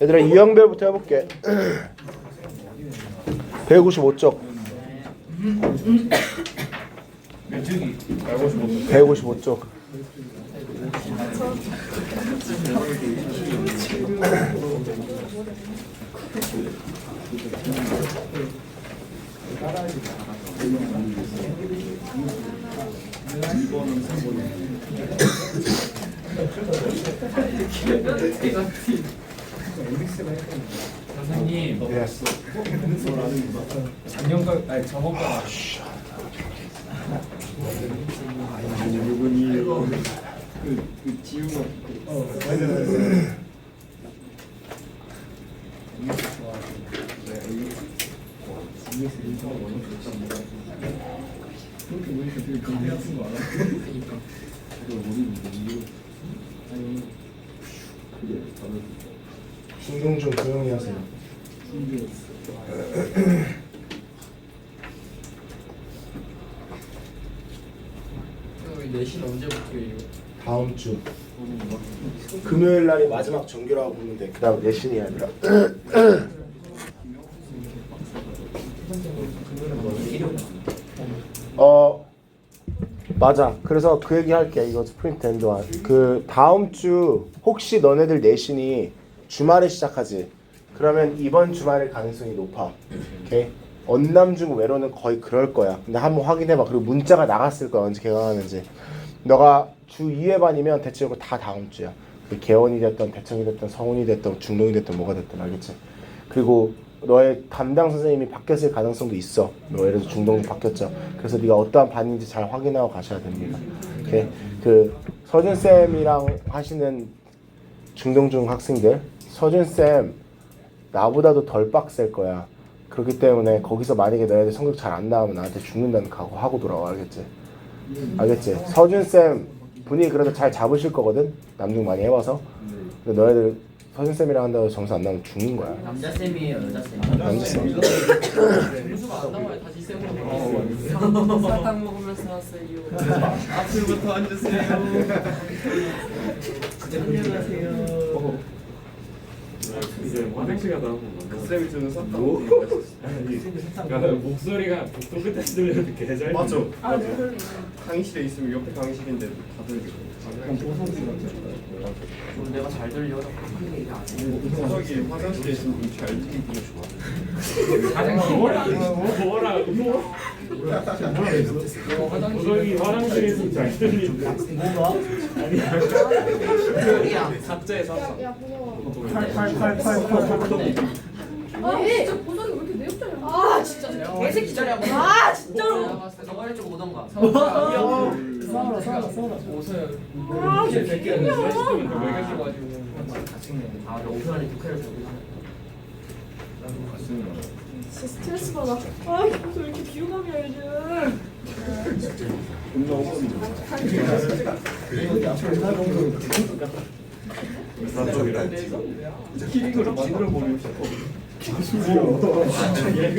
얘들아 유형별부터 해볼게. 155쪽. 155쪽. 선생님, 작년과 아니 저번과 이분이 그 지우가 신경 좀 조용히 하세요. 내신 언제부터예요? 다음 주 금요일 날이 마지막 정규라고 보면 돼. 그다음 내신이 아니라. 맞아. 그래서 그 얘기 할게. 이거 프린트 된 동안. 그 다음 주 혹시 너네들 내신이 주말에 시작하지? 그러면 이번 주말일 가능성이 높아. 오케이? 언남중 외로는 거의 그럴 거야. 근데 한번 확인해봐. 그리고 문자가 나갔을 거야. 언제 개강하는지. 너가 주 2회 반이면 대체적으로 다 다음 주야. 개원이 됐던, 대청이 됐던, 성운이 됐던, 중동이 됐던, 뭐가 됐든 알겠지? 그리고 너의 담당 선생님이 바뀌었을 가능성도 있어. 뭐 예를 들어서 중동이 바뀌었죠. 그래서 네가 어떠한 반인지 잘 확인하고 가셔야 됩니다. 오케이? 그 서준 쌤이랑 하시는 중동중 학생들, 서준 쌤 나보다도 덜 빡셀 거야. 그렇기 때문에 거기서 만약에 너희들 성적 잘 안 나오면 나한테 죽는다는 각오하고 돌아와. 알겠지? 알겠지? 서준 쌤 분위기 그래도 잘 잡으실 거거든. 남중 많이 해봐서. 근데 너희들 서준 쌤이랑 한다고 점수 안 나오면 죽는 거야. 남자 쌤이에요, 여자 쌤. 남자 쌤. 점수가 안 나와요. 다시 쌤으로 사탕 먹으면서 왔어요. 앞으로부터 앉으세요. 안녕하세요. 이제 화장실 가다 그 쌤이 주는 싹다 목소리가 복도 끝에 들려도 개잘 맞아. 강의실에 있으면 옆에 강의실인데 다들 내가 잘 들려. 저기 화장실에 있으면 좀 잘 들리는 좋아. 뭐라고 화장실에서 잘 들리는데 야, 삭제 삭제. 야, 무서워. 네. 아, 진짜 보석이 왜 이렇게 내욕적이야? 아, 진짜. 개새끼 자리야. 아, 진짜로. 저번에 좀 오던가. 싸워라. 아, 웃어요. 진짜 개냐. 매겨줘가지고. 아, 나 오픈하니 독해를 주고. 진짜 스트레스 받아. 아, 무슨 왜 이렇게 비호감이야, 요즘. 존나 오버는 키링으로 만들어 버리고 싶어.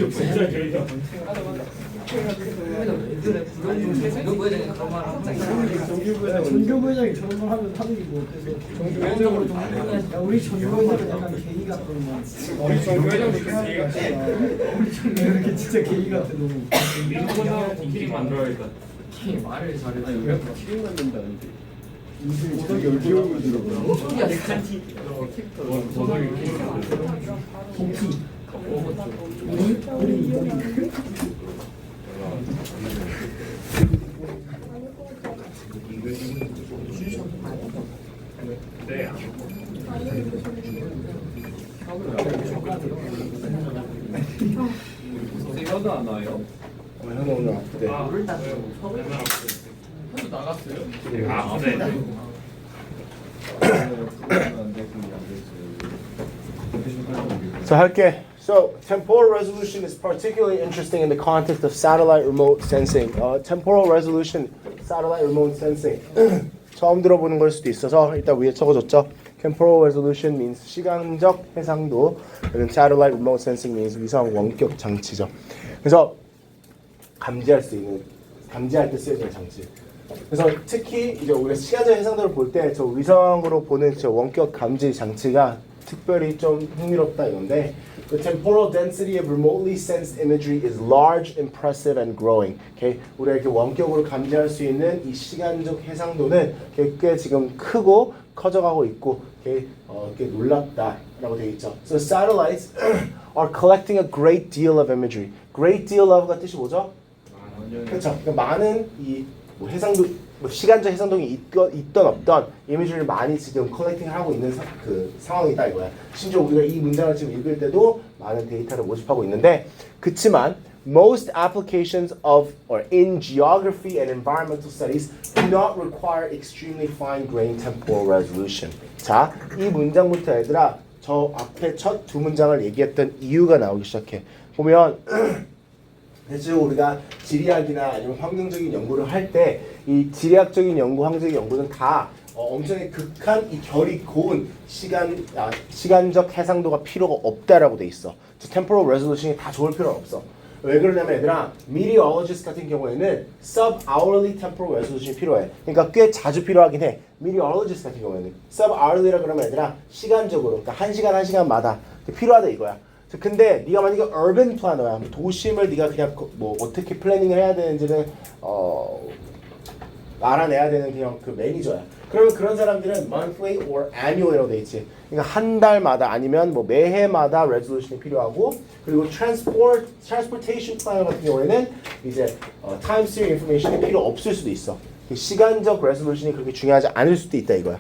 진짜 개이다. 전교 부회장이 저런 걸 하면 하는 게 뭐 어때서? 야, 우리 전교 부회장은 약간 게이 같던 거. 우리 정교회장도 그렇게 우리 전교 이렇게 진짜 게이 같아 너무. 민호보다 키링 만들어야겠다. 말을 잘해. 키링 만든다는데. 보석이 얼굴 얼굴 들어보여. 야, 내가 티. 보석이 키링 만들어. 우리 네. 혀도 안 와요? 형 오늘 아프대. 현도 나갔어요? 아, 네. 자 할게. So temporal resolution is particularly interesting in the context of satellite remote sensing. Temporal resolution, satellite remote sensing. 처음 들어보는 걸 수도 있어서 일단 위에 적어줬죠. Temporal resolution means 시간적 해상도. 그리고 satellite remote sensing means 위성 원격 장치죠. 그래서 감지할 때 쓰여지는 장치. 그래서 특히 이제 우리가 시간적 해상도를 볼 때 저 위성으로 보는 저 원격 감지 장치가 특별히 좀 흥미롭다 이건데 The temporal density of remotely sensed imagery is large, impressive, and growing. Okay? 우리가 이렇게 원격으로 감지할 수 있는 이 시간적 해상도는 꽤 지금 크고 커져가고 있고, okay? 꽤 놀랍다라고 되어 있죠. So satellites are collecting a great deal of imagery. Great deal of가 뜻이 뭐죠? 그렇죠. 그러니까 많은 이 뭐 해상도, 뭐 시간적 해상도이 있던 없던 이미지를 많이 지금 컬렉팅 하고 있는 그 상황이다 이거야. 심지어 우리가 이 문장을 지금 읽을 때도 많은 데이터를 모집하고 있는데, 그치만 most applications of or in geography and environmental studies do not require extremely fine-grained temporal resolution. 자, 이 문장부터 얘들아 저 앞에 첫 두 문장을 얘기했던 이유가 나오기 시작해. 보면 대체로 우리가 지리학이나 아니면 환경적인 연구를 할 때 이 지리학적인 연구, 환경적인 연구는 다 엄청나게 극한 이 결이 고운 시간적 해상도가 필요가 없다라고 돼 있어. temporal resolution이 다 좋을 필요는 없어. 왜 그러냐면 얘들아, meteorologist 같은 경우에는 sub-hourly temporal resolution이 필요해. 그러니까 꽤 자주 필요하긴 해. meteorologist 같은 경우에는 sub-hourly라 그러면 얘들아 시간적으로, 그러니까 한 시간마다 필요하다 이거야. 근데 네가 만약에 urban planner야, 도심을 네가 그냥 뭐 어떻게 플래닝을 해야 되는지는 알아내야 되는 그냥 그 매니저야. 그러면 그런 사람들은 monthly or annual이라고 돼 있지. 그러니까 한 달마다 아니면 뭐 매해마다 resolution이 필요하고, 그리고 transportation planner 같은 경우에는 이제 time series information이 필요 없을 수도 있어. 시간적 resolution이 그렇게 중요하지 않을 수도 있다 이거야.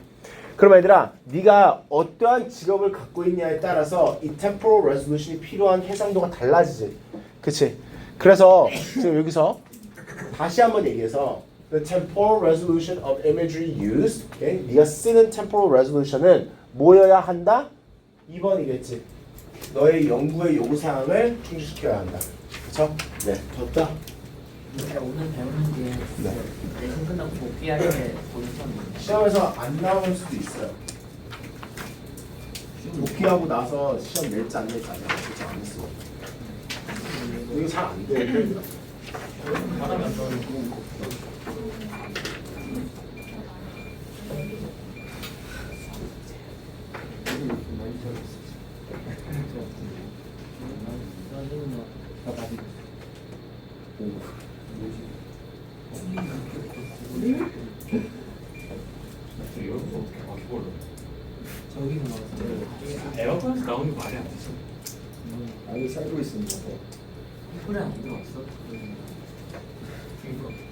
그럼 얘들아, 네가 어떠한 직업을 갖고 있냐에 따라서 이 temporal resolution이 필요한 해상도가 달라지지. 그치? 그래서 지금 여기서 다시 한번 얘기해서 The temporal resolution of imagery used, okay? 네가 쓰는 temporal resolution은 뭐여야 한다? 2번이겠지. 너의 연구의 요구사항을 충족시켜야 한다. 그쵸? 네, 됐다. 오늘 배우는 게 네. 내신 끝나고 복귀할 때 보는 시험이에요. 시험에서 안 나올 수도 있어요. 복귀하고 나서 시험 낼지 안 낼지 진짜 안 했어. 이거 잘 안 돼. 바람이 안 나오고. 저기서 나왔어요. 에어컨에서 나오는 거 말이 안 되죠. 아니 살고 있습니다. 소리 안 들어왔어?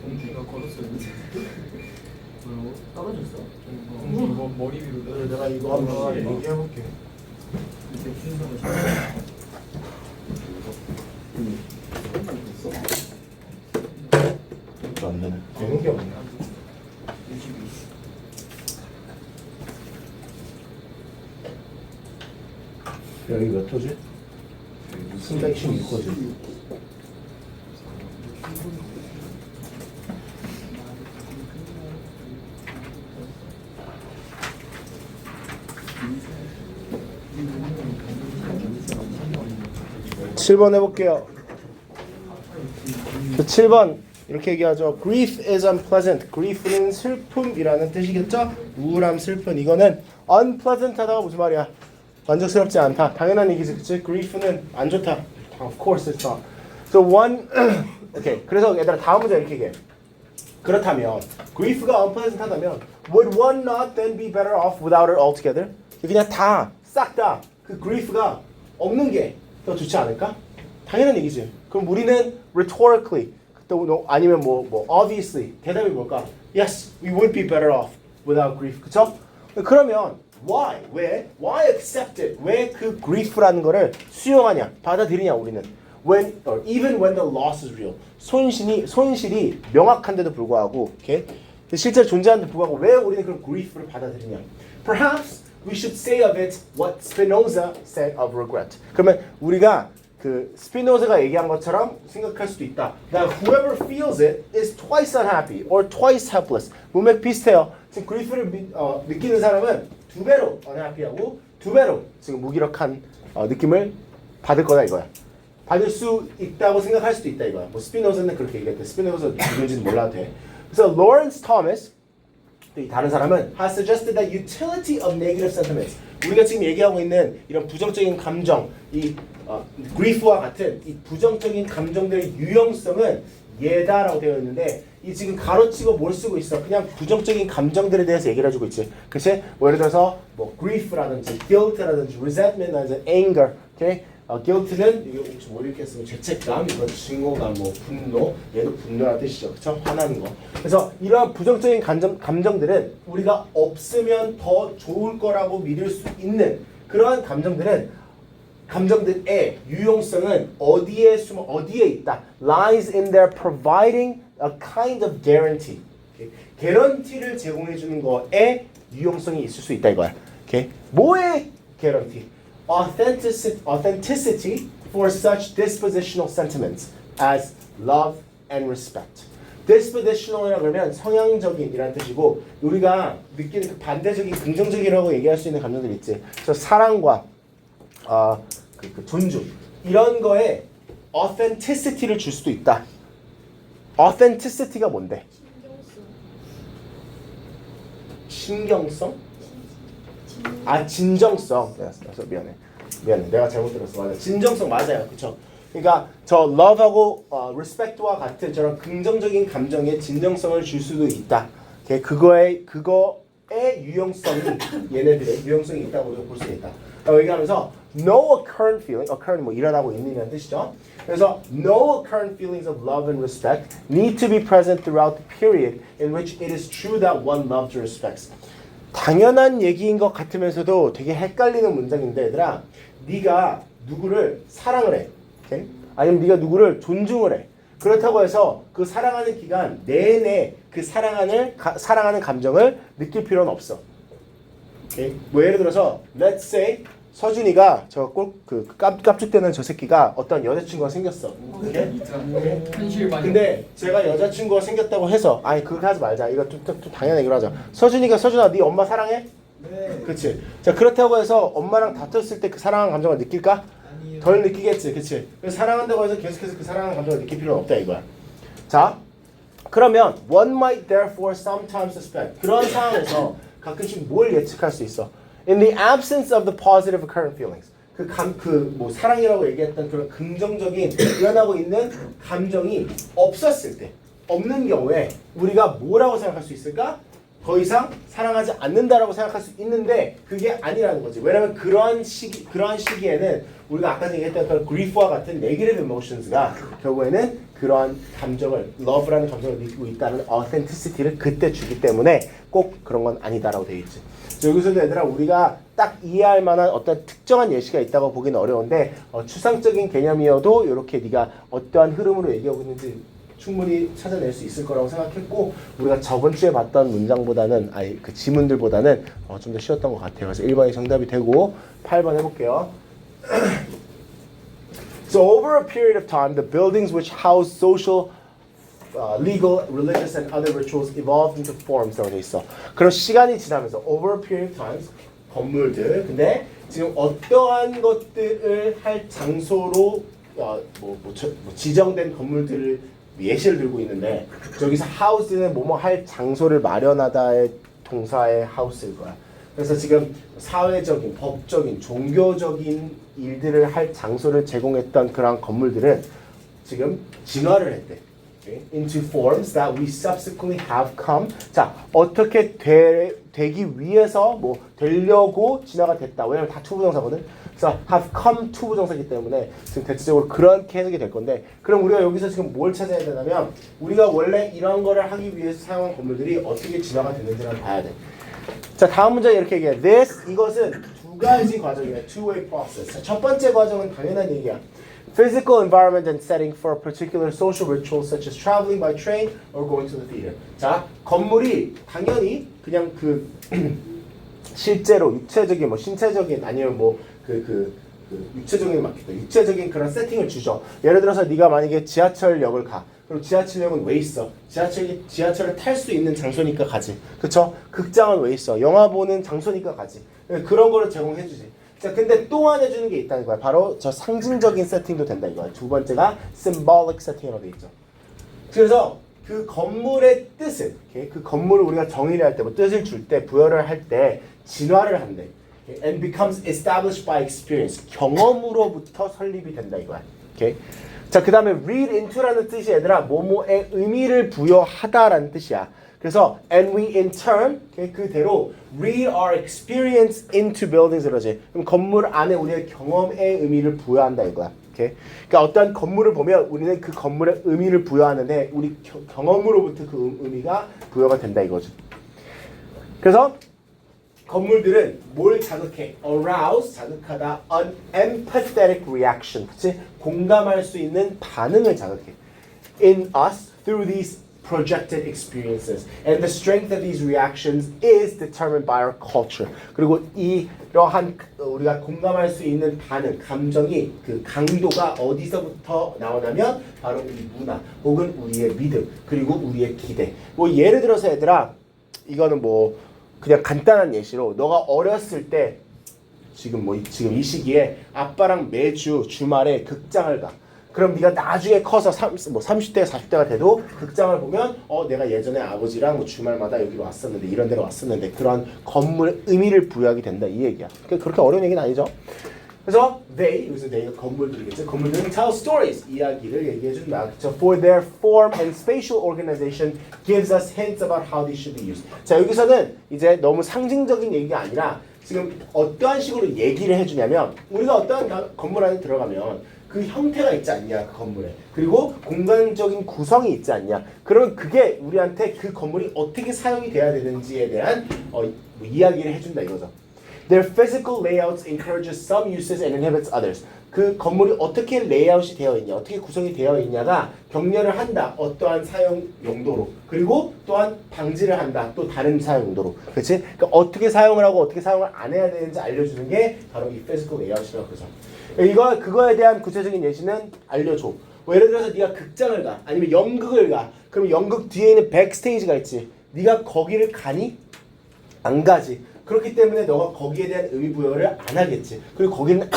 공주가 걸었어요. 뭐라고? 떨어졌어? 공주 머리 위로. 내가 이거 한번 얘기해볼게. 이제 순서가 시작. 안 되네. 되는 게 없네. 여기 몇 호지? 316호지. (7번) 해볼게요. 7번 이렇게 얘기하죠. Grief is unpleasant. grief는 슬픔이라는 뜻이겠죠? 우울함, 슬픔. 이거는 unpleasant하다가 무슨 말이야? 만족스럽지 않다. 당연한 얘기지, 그치? grief는 안 좋다. Of course it's not. So one, okay. 그래서 얘들아 다음 문제 이렇게 얘기해. 그렇다면 grief가 unpleasant하다면 would one not then be better off without it altogether? 그냥 다, 싹 다 그 grief가 없는 게 더 좋지 않을까? 당연한 얘기지. 그럼 우리는 rhetorically 또 아니면 뭐 obviously 대답이 뭘까? Yes, we would be better off without grief. 그쵸? 그러면 why? 왜? Why accept it? 왜 그 grief라는 거를 수용하냐? 받아들이냐 우리는? When or even when the loss is real. 손실이 명확한데도 불구하고, okay? 실제로 존재하는데 불구하고 왜 우리는 그런 grief를 받아들이냐? Perhaps we should say of it what Spinoza said of regret. 그러면 우리가 그 스피노자가 얘기한 것처럼 생각할 수도 있다. That whoever feels it is twice unhappy or twice helpless. 문맥 비슷해요. 지금 grief를 느끼는 사람은 두 배로 unhappy하고 두 배로 지금 무기력한 느낌을 받을 거다 이거야. 받을 수 있다고 생각할 수도 있다 이거야. 뭐 스피노자는 그렇게 얘기했대. 스피노자 누군지는 몰라도 돼. 그래서 Lawrence Thomas 또 이 다른 사람은 has suggested that utility of negative sentiments. 우리가 지금 얘기하고 있는 이런 부정적인 감정, 이 grief와 같은 이 부정적인 감정들의 유용성은 얘다라고 되어 있는데 이 지금 가로치고 뭘 쓰고 있어? 그냥 부정적인 감정들에 대해서 얘기를 해주고 있지. 그치? 뭐 예를 들어서 뭐 grief라든지 guilt라든지 resentment라든지 anger, okay? guilt는 이게 혹시 뭐 이렇게 쓰면 죄책감, 이거 증오감, 뭐 분노, 얘도 분노라는 뜻이죠. 그쵸? 화나는 거. 그래서 이러한 부정적인 감정들은 우리가 없으면 더 좋을 거라고 믿을 수 있는 그러한 감정들의 유용성은 어디에 있다? Lies in their providing a kind of guarantee. Okay? 개런티를 제공해 주는 거에 유용성이 있을 수 있다 이거야. Okay? 뭐의 개런티? Authenticity for such dispositional sentiments as love and respect. dispositional이라고 그러면 성향적인이라는 뜻이고 우리가 느끼는 그 반대적인 긍정적이라고 얘기할 수 있는 감정들 있지. 그래서 사랑과 그 존중 이런 거에 authenticity를 줄 수도 있다. authenticity가 뭔데? 신경성? 진정성. 미안해. 내가 잘못 들었어. 맞아. 진정성 맞아요. 그쵸? 그러니까 저 love하고 respect와 같은 저런 긍정적인 감정에 진정성을 줄 수도 있다. 그거의 유용성이 얘네들의 유용성이 있다고 우리가 볼 수 있다. 얘기하면서 no occurrent feeling, occurrent 뭐 일어나고 있는 뜻이죠. 그래서 no occurrent feelings of love and respect need to be present throughout the period in which it is true that one loves or respects. 당연한 얘기인 것 같으면서도 되게 헷갈리는 문장인데 얘들아 네가 누구를 사랑을 해. 오케이? 아니면 네가 누구를 존중을 해. 그렇다고 해서 그 사랑하는 기간 내내 그 사랑하는 감정을 느낄 필요는 없어. 오케이? 뭐 예를 들어서 let's say 서준이가 저 꼭 그 깝죽대는 저 새끼가 어떤 여자친구가 생겼어. 오케이? 현실 반영. 근데 제가 여자친구가 생겼다고 해서 아니 그렇게 하지 말자. 이거 좀 당연한 얘기로 하자. 서준아 네 엄마 사랑해? 네. 그치? 자 그렇다고 해서 엄마랑 다퉜을 때 그 사랑하는 감정을 느낄까? 아니요. 덜 느끼겠지, 그치? 그래서 사랑한다고 해서 계속해서 그 사랑하는 감정을 느낄 필요는 없다 이거야. 자, 그러면 one might therefore sometimes suspect 그런 상황에서 가끔씩 뭘 예측할 수 있어? In the absence of the positive occurrent feelings 뭐 사랑이라고 얘기했던 그런 긍정적인 일어나고 있는 감정이 없었을 때 없는 경우에 우리가 뭐라고 생각할 수 있을까? 더 이상 사랑하지 않는다라고 생각할 수 있는데 그게 아니라는 거지. 왜냐면 그러한 시기에는 우리가 아까 얘기했던 그런 grief와 같은 negative emotions가 결국에는 그러한 감정을 love라는 감정을 느끼고 있다는 authenticity를 그때 주기 때문에 꼭 그런 건 아니다라고 되어 있지. 여기서도 얘들아 우리가 딱 이해할 만한 어떤 특정한 예시가 있다고 보기는 어려운데 추상적인 개념이어도 이렇게 네가 어떠한 흐름으로 얘기하고 있는지 충분히 찾아낼 수 있을 거라고 생각했고 우리가 저번 주에 봤던 문장보다는 그 지문들보다는 좀 더 쉬웠던 것 같아요. 그래서 1번이 정답이 되고 8번 해볼게요. So over a period of time, the buildings which house social, legal, religious, and other rituals evolved into forms라고 돼 있어. 그럼 시간이 지나면서 over a period of time 건물들 근데 지금 어떠한 것들을 할 장소로 지정된 건물들을 예시를 들고 있는데 저기서 house는 뭐뭐 할 장소를 마련하다의 동사의 house일 거야. 그래서 지금 사회적인, 법적인, 종교적인 일들을 할 장소를 제공했던 그런 건물들은 지금 진화를 했대. Into forms that we subsequently have come. 자, 어떻게 되기 위해서 뭐 되려고 진화가 됐다. 왜냐면 다 투부정사거든. 그래서 have come 투부정사이기 때문에 지금 대체적으로 그렇게 해석이 될 건데 그럼 우리가 여기서 지금 뭘 찾아야 되냐면 우리가 원래 이런 거를 하기 위해서 사용한 건물들이 어떻게 진화가 됐는지를 봐야 돼. 자, 다음 문제 이렇게 얘기해. 이것은 두 가지 과정이야. two-way process. 자, 첫 번째 과정은 당연한 얘기야. Physical environment and setting for a particular social ritual such as traveling by train or going to the theater. 자, 건물이 당연히 그냥 그 실제로 육체적인 뭐 신체적인 아니면 뭐 육체적인 그런 세팅을 주죠. 예를 들어서 네가 만약에 지하철역을 가. 그럼 지하철역은 왜 있어? 지하철을 탈 수 있는 장소니까 가지. 그쵸? 극장은 왜 있어? 영화 보는 장소니까 가지. 그런 거를 제공해 주지. 자, 근데 또 하나 해주는 게 있다는 거야. 바로 저 상징적인 세팅도 된다 이거야. 두 번째가 symbolic setting이라고 돼 있죠. 그래서 그 건물의 뜻을, 오케이? 그 건물을 우리가 정의를 할 때, 뭐 뜻을 줄 때, 부여를 할 때 진화를 한대. 오케이? And becomes established by experience. 경험으로부터 설립이 된다 이거야. 오케이? 자, 그 다음에 read into라는 뜻이 얘들아 뭐뭐의 의미를 부여하다라는 뜻이야. 그래서 and we in turn 그대로 read our experience into buildings 이러지. 그럼 건물 안에 우리의 경험의 의미를 부여한다 이거야. 오케이? 그러니까 어떤 건물을 보면 우리는 그 건물의 의미를 부여하는데 우리 경험으로부터 그 의미가 부여가 된다 이거죠. 그래서 건물들은 뭘 자극해? arouse, 자극하다. an empathetic reaction, 그치? 공감할 수 있는 반응을 자극해. in us through these projected experiences. And the strength of these reactions is determined by our culture. 그리고 이러한 우리가 공감할 수 있는 반응, 감정이 그 강도가 어디서부터 나오냐면 바로 우리 문화 혹은 우리의 믿음 그리고 우리의 기대. 뭐 예를 들어서 얘들아 이거는 뭐 그냥 간단한 예시로 너가 어렸을 때 지금 이 시기에 아빠랑 매주 주말에 극장을 가. 그럼 네가 나중에 커서 30대, 40대가 돼도 극장을 보면 내가 예전에 아버지랑 뭐 주말마다 여기로 왔었는데 이런 데로 왔었는데 그런 건물의 의미를 부여하게 된다 이 얘기야. 그렇게 어려운 얘기는 아니죠. 그래서 여기서 they가 건물들이겠죠. 건물들은 tell stories, 이야기를 얘기해준다. 그렇죠? For their form and spatial organization gives us hints about how they should be used. 자, 여기서는 이제 너무 상징적인 얘기가 아니라 지금 어떠한 식으로 얘기를 해주냐면 우리가 어떠한 건물 안에 들어가면 그 형태가 있지 않냐 그 건물에 그리고 공간적인 구성이 있지 않냐 그러면 그게 우리한테 그 건물이 어떻게 사용이 돼야 되는지에 대한 이야기를 해준다 이거죠. Their physical layouts encourages some uses and inhibits others. 그 건물이 어떻게 레이아웃이 되어 있냐 어떻게 구성이 되어 있냐가 격려를 한다 어떠한 사용 용도로 그리고 또한 방지를 한다 또 다른 사용 용도로 그렇지? 그러니까 어떻게 사용을 하고 어떻게 사용을 안 해야 되는지 알려주는 게 바로 이 physical layout이라고 그러죠. 그거에 대한 구체적인 예시는 알려줘. 뭐 예를 들어서 네가 극장을 가, 아니면 연극을 가. 그러면 연극 뒤에 있는 백스테이지가 있지. 네가 거기를 가니? 안 가지. 그렇기 때문에 너가 거기에 대한 의미 부여를 안 하겠지. 그리고 거기는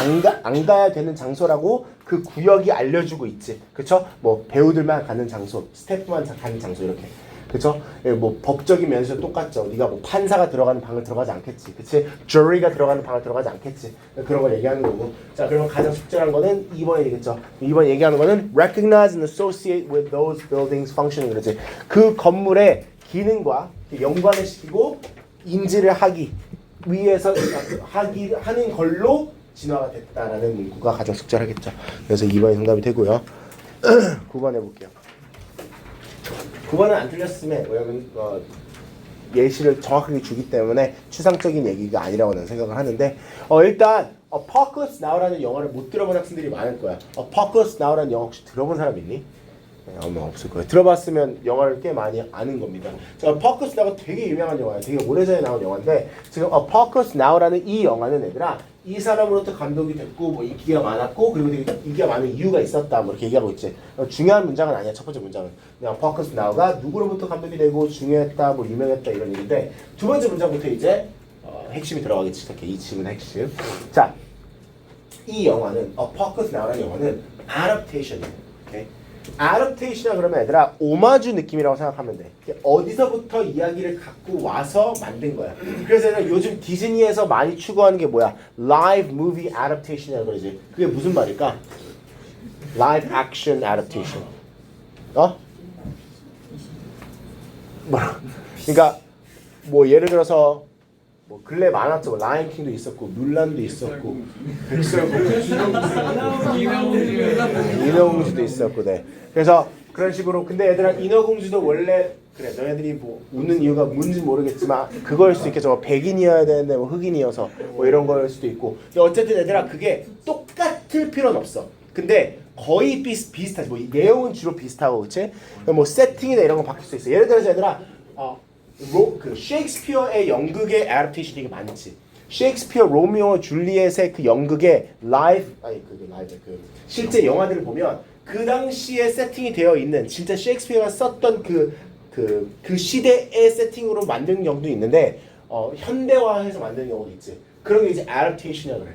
안 가야 되는 장소라고 그 구역이 알려주고 있지. 그쵸? 뭐 배우들만 가는 장소, 스태프만 가는 장소 이렇게. 그쵸? 뭐 법적인 면에서 똑같죠. 네가 뭐 판사가 들어가는 방을 들어가지 않겠지. 그치? jury가 들어가는 방을 들어가지 않겠지. 그런 걸 얘기하는 거고. 자, 그러면 가장 적절한 거는 2번에 얘기했죠. 2번 얘기하는 거는 recognize and associate with those buildings functioning 그러지. 그 건물의 기능과 연관을 시키고 인지를 하기 위해서 하는 걸로 진화가 됐다라는 문구가 가장 적절하겠죠. 그래서 2번이 정답이 되고요. 9번 해볼게요. 9번은 안 틀렸으면 왜냐면 예시를 정확하게 주기 때문에 추상적인 얘기가 아니라고 저는 생각을 하는데 일단 Apocalypse Now라는 영화를 못 들어본 학생들이 많을 거야. Apocalypse Now라는 영화 혹시 들어본 사람 있니? 아마 없을 거예요. 들어봤으면 영화를 꽤 많이 아는 겁니다. Apocalypse Now가 되게 유명한 영화예요. 되게 오래전에 나온 영화인데 지금 Apocalypse Now라는 이 영화는 얘들아 이 사람으로부터 감독이 됐고 뭐 인기가 많았고 그리고 되게 인기가 많은 이유가 있었다 뭐 이렇게 얘기하고 있지. 중요한 문장은 아니야. 첫 번째 문장은 그냥 Apocalypse Now가 누구로부터 감독이 되고 중요했다 뭐 유명했다 이런 얘기인데 두 번째 문장부터 이제 핵심이 들어가기 시작해. 이 질문의 핵심. 자, 이 영화는 Apocalypse Now라는 영화는 adaptation이에요. 오케이? adaptation이라 그러면 얘들아 오마주 느낌이라고 생각하면 돼. 어디서부터 이야기를 갖고 와서 만든 거야. 그래서 얘들아 요즘 디즈니에서 많이 추구하는 게 뭐야? live movie adaptation이라고 그러지. 그게 무슨 말일까? live action adaptation. 그러니까 뭐 예를 들어서 뭐 근래 많았죠. 뭐 라이언 킹도 있었고 물란도 있었고 인어공주도 있었고 네. 그래서 그런 식으로 근데 얘들아 인어공주도 원래 그래 너희들이 뭐 웃는 이유가 뭔지 모르겠지만 그거일 수도 있겠죠. 백인이어야 되는데 뭐 흑인이어서 뭐 이런 거일 수도 있고 어쨌든 얘들아 그게 똑같을 필요는 없어. 근데 거의 비슷하지. 뭐 내용은 주로 비슷하고 그치? 뭐 세팅이나 이런 거 바뀔 수 있어. 예를 들어서 얘들아 그 셰익스피어의 연극의 애답테이션이 되게 많지. 셰익스피어 로미오와 줄리엣의 그 연극의 그 실제 영화들을 보면 그 당시에 세팅이 되어 있는 진짜 셰익스피어가 썼던 그 시대의 세팅으로 만든 경우도 있는데 현대화해서 만든 경우도 있지. 그런 게 이제 애답테이션이라고 그래.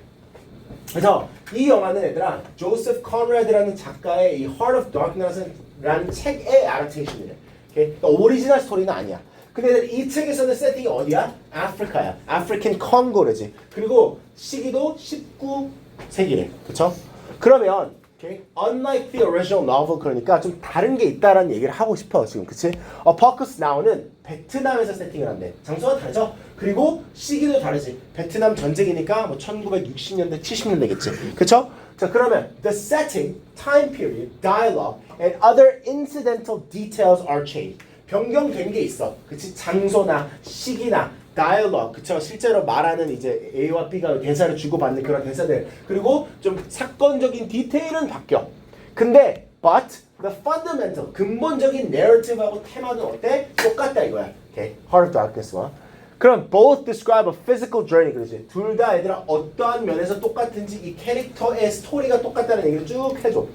그래서 이 영화는 얘들아 조세프 컨라드라는 작가의 이 Heart of Darkness라는 책의 애더테이션이래. 그러니까 오리지널 스토리는 아니야. 근데 이 책에서는 세팅이 어디야? 아프리카야. 아프리칸 콩고르지. 그리고 시기도 19세기래. 그쵸? 그러면 okay? Unlike the original novel 그러니까 좀 다른 게 있다라는 얘기를 하고 싶어 지금. 그치? Apocalypse Now는 베트남에서 세팅을 한대. 장소가 다르죠? 그리고 시기도 다르지. 베트남 전쟁이니까 뭐 1960년대, 70년대겠지. 그쵸? 자 그러면 the setting, time period, dialogue, and other incidental details are changed. 변경된 게 있어. 그치? 장소나 시기나 dialogue, 그쵸? 실제로 말하는 이제 A와 B가 대사를 주고받는 그런 대사들. 그리고 좀 사건적인 디테일은 바뀌어. 근데 but the fundamental, 근본적인 narrative하고 테마는 어때? 똑같다 이거야. Okay. Heart of Darkness와. 그럼 both describe a physical journey. 그러지. 둘 다 얘들아 어떠한 면에서 똑같은지 이 캐릭터의 스토리가 똑같다는 얘기를 쭉 해줘.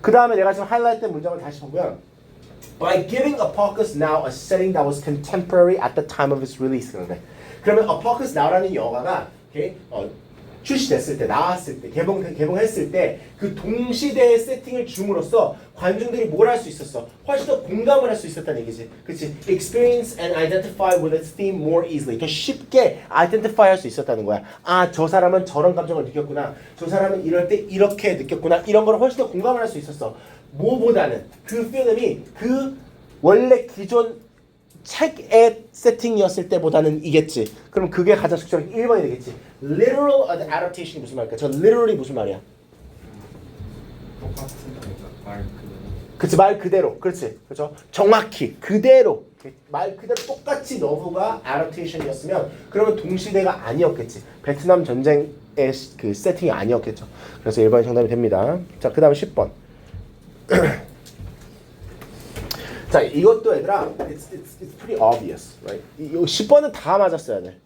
그 다음에 내가 지금 하이라이트된 문장을 다시 보면 By giving Apocalypse Now a setting that was contemporary at the time of its release. 그러면 Apocalypse Now라는 영화가 okay, 출시됐을 때, 나왔을 때, 개봉했을 때 그 동시대의 세팅을 줌으로써 관중들이 뭘 할 수 있었어? 훨씬 더 공감을 할 수 있었다는 얘기지. 그치? Experience and identify with its theme more easily. 더 쉽게 identify 할 수 있었다는 거야. 아, 저 사람은 저런 감정을 느꼈구나. 저 사람은 이럴 때 이렇게 느꼈구나. 이런 걸 훨씬 더 공감을 할 수 있었어. 뭐보다는 그 필름이 그 원래 기존 책의 세팅이었을 때보다는 이겠지. 그럼 그게 가장 적절한 1번이 되겠지. Literal adaptation이 무슨 말일까? 저 literally 무슨 말이야? 말 그치, 말 그대로. 그렇지. 그렇죠? 정확히 그대로. 말 그대로 똑같이 너브가 adaptation이었으면 그러면 동시대가 아니었겠지. 베트남 전쟁의 그 세팅이 아니었겠죠. 그래서 1번이 정답이 됩니다. 자, 그 다음 10번. 자, 이것도 얘들아, it's pretty obvious, right? 10번은 다 맞았어야 돼.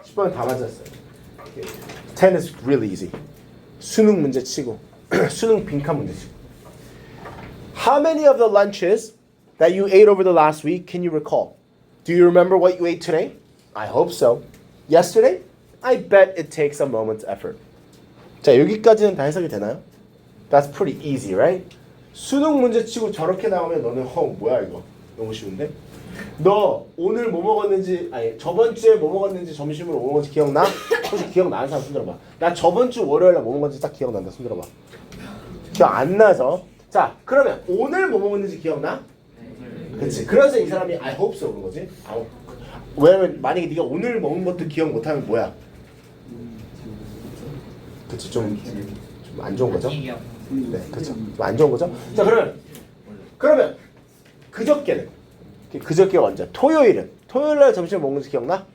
10번은 다 맞았어요. 10 is really easy. 수능 문제 치고, 수능 빈칸 문제 치고. How many of the lunches that you ate over the last week can you recall? Do you remember what you ate today? I hope so. Yesterday? I bet it takes a moment's effort. 자, 여기까지는 다 해석이 되나요? That's pretty easy, right? 수능 문제 치고 저렇게 나오면 너는 뭐야 이거 너무 쉬운데? 너 오늘 뭐 먹었는지 아니 저번 주에 뭐 먹었는지 점심으로 뭐 먹었는지 기억나? 혹시 기억나는 사람 손 들어봐. 나 저번 주 월요일에 뭐 먹었는지 딱 기억난다. 손 들어봐. 기억 안 나서. 자 그러면 오늘 뭐 먹었는지 기억나? 그렇지. 그래서 이 사람이 I hope so 그런 거지. 왜냐면 만약에 네가 오늘 먹은 것도 기억 못하면 뭐야? 그렇지 좀 안 좋은 거죠? 네, 그렇죠. 좀 안 좋은 거죠. 자, 그러면 그저께 언제? 토요일날 점심 먹는지 기억나?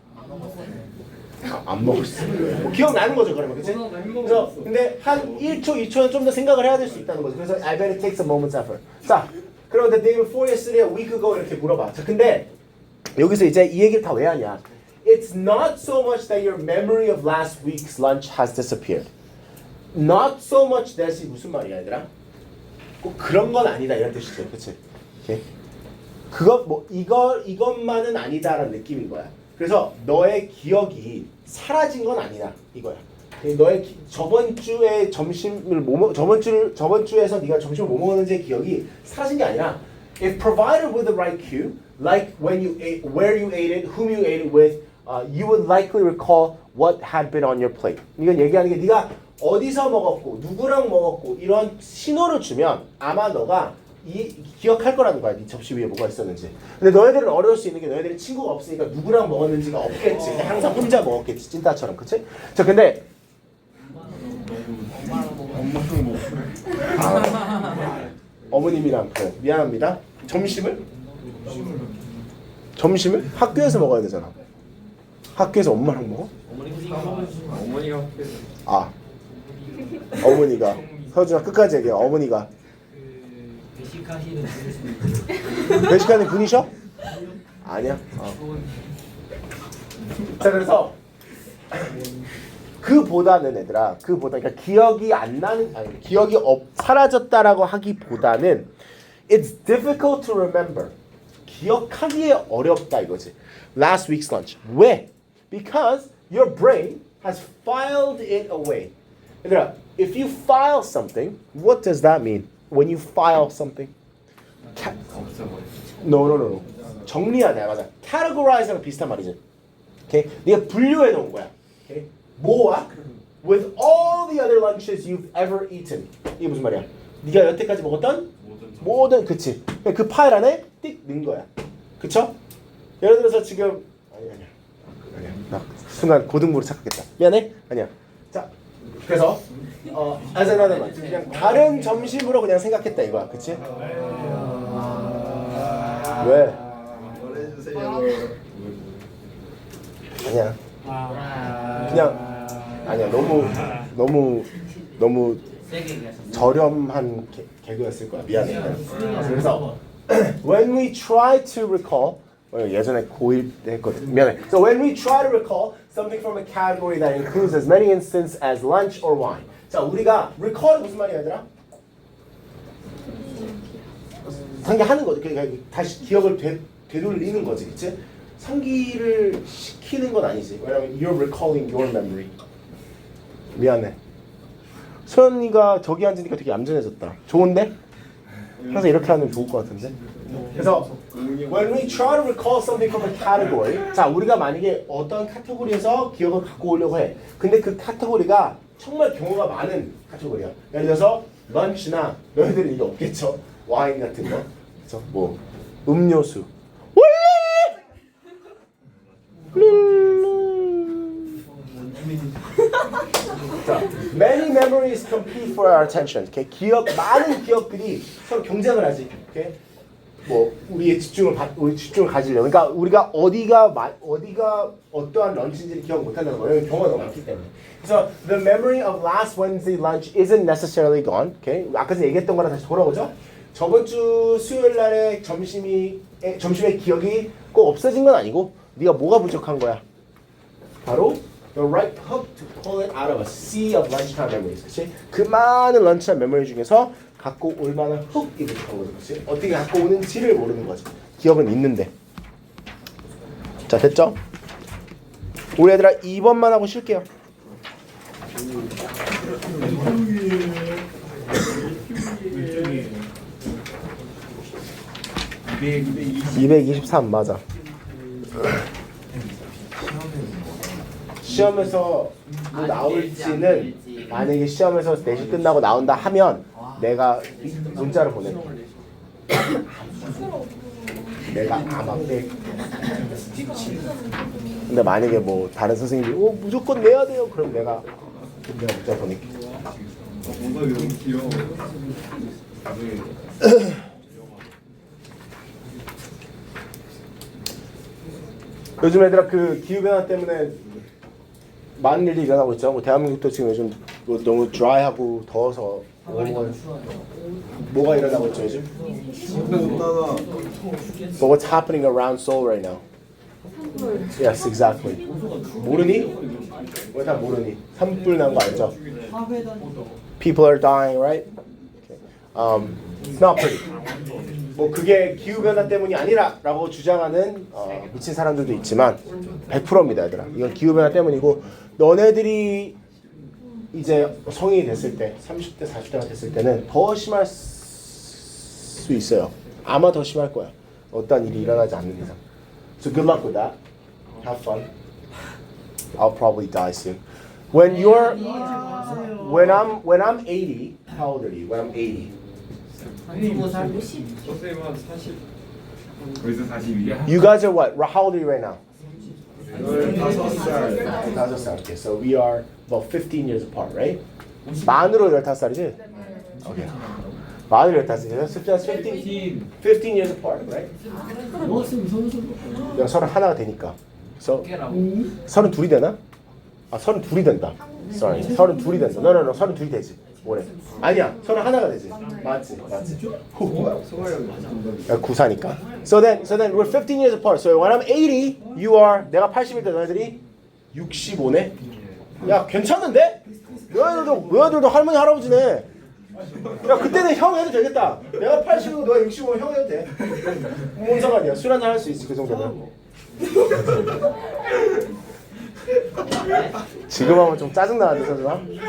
안 먹었어. 뭐 기억나는 거죠, 그러면 그렇지? 그래서 근데 한 1초, 2초는 좀 더 생각을 해야 될 수 있다는 거죠. 그래서 I bet it takes a moment's effort. 자, 그럼 the day before yesterday, a week ago 이렇게 물어봐. 자, 근데 여기서 이제 이 얘기를 다 왜 하냐? It's not so much that your memory of last week's lunch has disappeared. Not so much that이 무슨 말이야, 얘들아? 꼭 그런 건 아니다 이런 뜻이죠, 그렇지? 오케이. 이것만은 아니다라는 느낌인 거야. 그래서 너의 기억이 사라진 건 아니다 이거야. 너의 저번 주에서 네가 점심을 뭐 먹었는지의 기억이 사라진 게 아니라, if provided with the right cue, like when you ate, where you ate it, whom you ate it with, you would likely recall what had been on your plate. 이건 얘기하는 게 네가 어디서 먹었고 누구랑 먹었고 이런 신호를 주면 아마 너가 기억할 거라는 거야. 네 접시 위에 뭐가 있었는지. 근데 너희들은 어려울 수 있는 게 너희들이 친구가 없으니까 누구랑 먹었는지가 없겠지. 항상 혼자 먹었겠지. 찐따처럼. 그치? 자 근데 어머님이랑 그래. 미안합니다. 점심을 학교에서 먹어야 되잖아. 학교에서 엄마랑 먹어? 어머니가 어머니가 서준아 끝까지 얘기해. 어머니가 배식하시는 분이십니다. 배식하는 분이셔? 아니야. 자 그래서 그보다는 그러니까 기억이 안 나는 기억이 사라졌다라고 하기보다는 it's difficult to remember. 기억하기에 어렵다 이거지. Last week's lunch. 왜? Because your brain has filed it away. 얘들아, if you file something, what does that mean? When you file something? No. 정리하다, 맞아. categorize랑 비슷한 말이지. Okay? 네가 분류해 놓은 거야. Okay? 뭐와? With all the other lunches you've ever eaten. 이게 무슨 말이야? 네가 여태까지 먹었던 모든, 그치? 그 파일 안에 띡 넣은 거야. 그쵸? 예를 들어서 지금 아니야. 나 순간 고등부로 착각했다. 미안해. 아니야. 자, 그래서 as another lunch. 그냥 다른 점심으로 그냥 생각했다 이거야. 그치? 왜? 아니야. 그냥 아니야. 너무 저렴한 개그였을 거야. 미안해. 그래서 when we try to recall 예전에 고1 때 했거든. 미안해. So when we try to recall something from a category that includes as many instances as lunch or wine. 자, 우리가 recall 무슨 말이야, 얘들아? 상기하는 거지. 그러니까 다시 기억을 되돌리는 거지, 그치? 상기를 시키는 건 아니지. 왜냐면 you're recalling your memory. 미안해. 소연이가 저기 앉으니까 되게 얌전해졌다. 좋은데? 항상 이렇게 하면 좋을 것 같은데? 그래서 when we try to recall something from a category, 자, 우리가 만약에 어떤 카테고리에서 기억을 갖고 오려고 해. 근데 그 카테고리가 정말 경우가 많은 카테고리야. 예를 들어서 런치나 너희들은 이게 없겠죠? 와인 같은 거, 그렇죠? 뭐 음료수. 자, many memories compete for our attention. Okay? 많은 기억들이 서로 경쟁을 하지. Okay? 뭐 우리 집중을 가지려고. 그러니까 우리가 어디가 어떠한 런치인지를 기억 못한다는 거예요. 경우가 너무 많기 때문에. 그래서 the memory of last Wednesday lunch isn't necessarily gone. Okay? 아까 전에 얘기했던 거랑 다시 돌아오죠. 저번 주 수요일 날의 점심의 기억이 꼭 없어진 건 아니고 네가 뭐가 부족한 거야? 바로 the right hook to pull it out of a sea of lunchtime memories. 그치? 그 많은 lunchtime memory 중에서 갖고 올 만한 훅이 부족한 거지. 그치? 어떻게 갖고 오는지를 모르는 거지. 기억은 있는데. 자, 됐죠? 우리 얘들아 2번만 하고 쉴게요. 223 맞아. 시험에서 뭐 나올지는 만약에 시험에서 4시 끝나고 나온다 하면 내가 문자를 보낼게. 내가 아마 뺄. 근데 만약에 뭐 다른 선생님이 무조건 내야 돼요. 그럼 내가 문자 보낼게. 요즘 애들아 그 기후변화 때문에 많은 일이 일어나고 있죠. 뭐 대한민국도 지금 요즘 뭐 너무 드라이하고 더워서 뭐가 일어나고 있죠 요즘? But what's happening around Seoul right now? Yes, exactly. 모르니? 왜 다 모르니? 산불 난 거 알죠? People are dying, right? Okay. It's not pretty. 뭐 그게 기후변화 때문이 아니라라고 주장하는 미친 사람들도 있지만 100%입니다 얘들아. 이건 기후변화 때문이고 너네들이 이제 성인이 됐을 때 30대 40대가 됐을 때는 더 심할 수 있어요. 아마 더 심할 거야. 어떤 일이 일어나지 않는 이상. So good luck with that. Have fun. I'll probably die soon. When I'm 80, how old are you? When I'm 80. 선생님 한 40. 거기서 42. You guys are what? How old are you right now? 15살. 15살. Okay, so we are about 15 years apart, right? 만으로 15살이지? Okay. 만으로 15살이지? So that's 15 years apart, right? 내가 31가 되니까. So 32이 되나? 아, 32이 된다. Sorry. 32이 된다. No, 32이 되지. 올해. 아니야. 31가 되지. 맞지. 야, 94니까. So then we're 15 years apart. So when I'm 80, you are 내가 80일 때 너희들이 65네. 야, 괜찮은데? 너희들도 할머니 할아버지네. 야, 그때는 형 해도 되겠다. 내가 80이고 너가 65면 형 해도 돼. 뭔 상관이야. 술 한잔 할 수 있지 그 정도면. 지금 하면 좀 짜증나는데 선생님.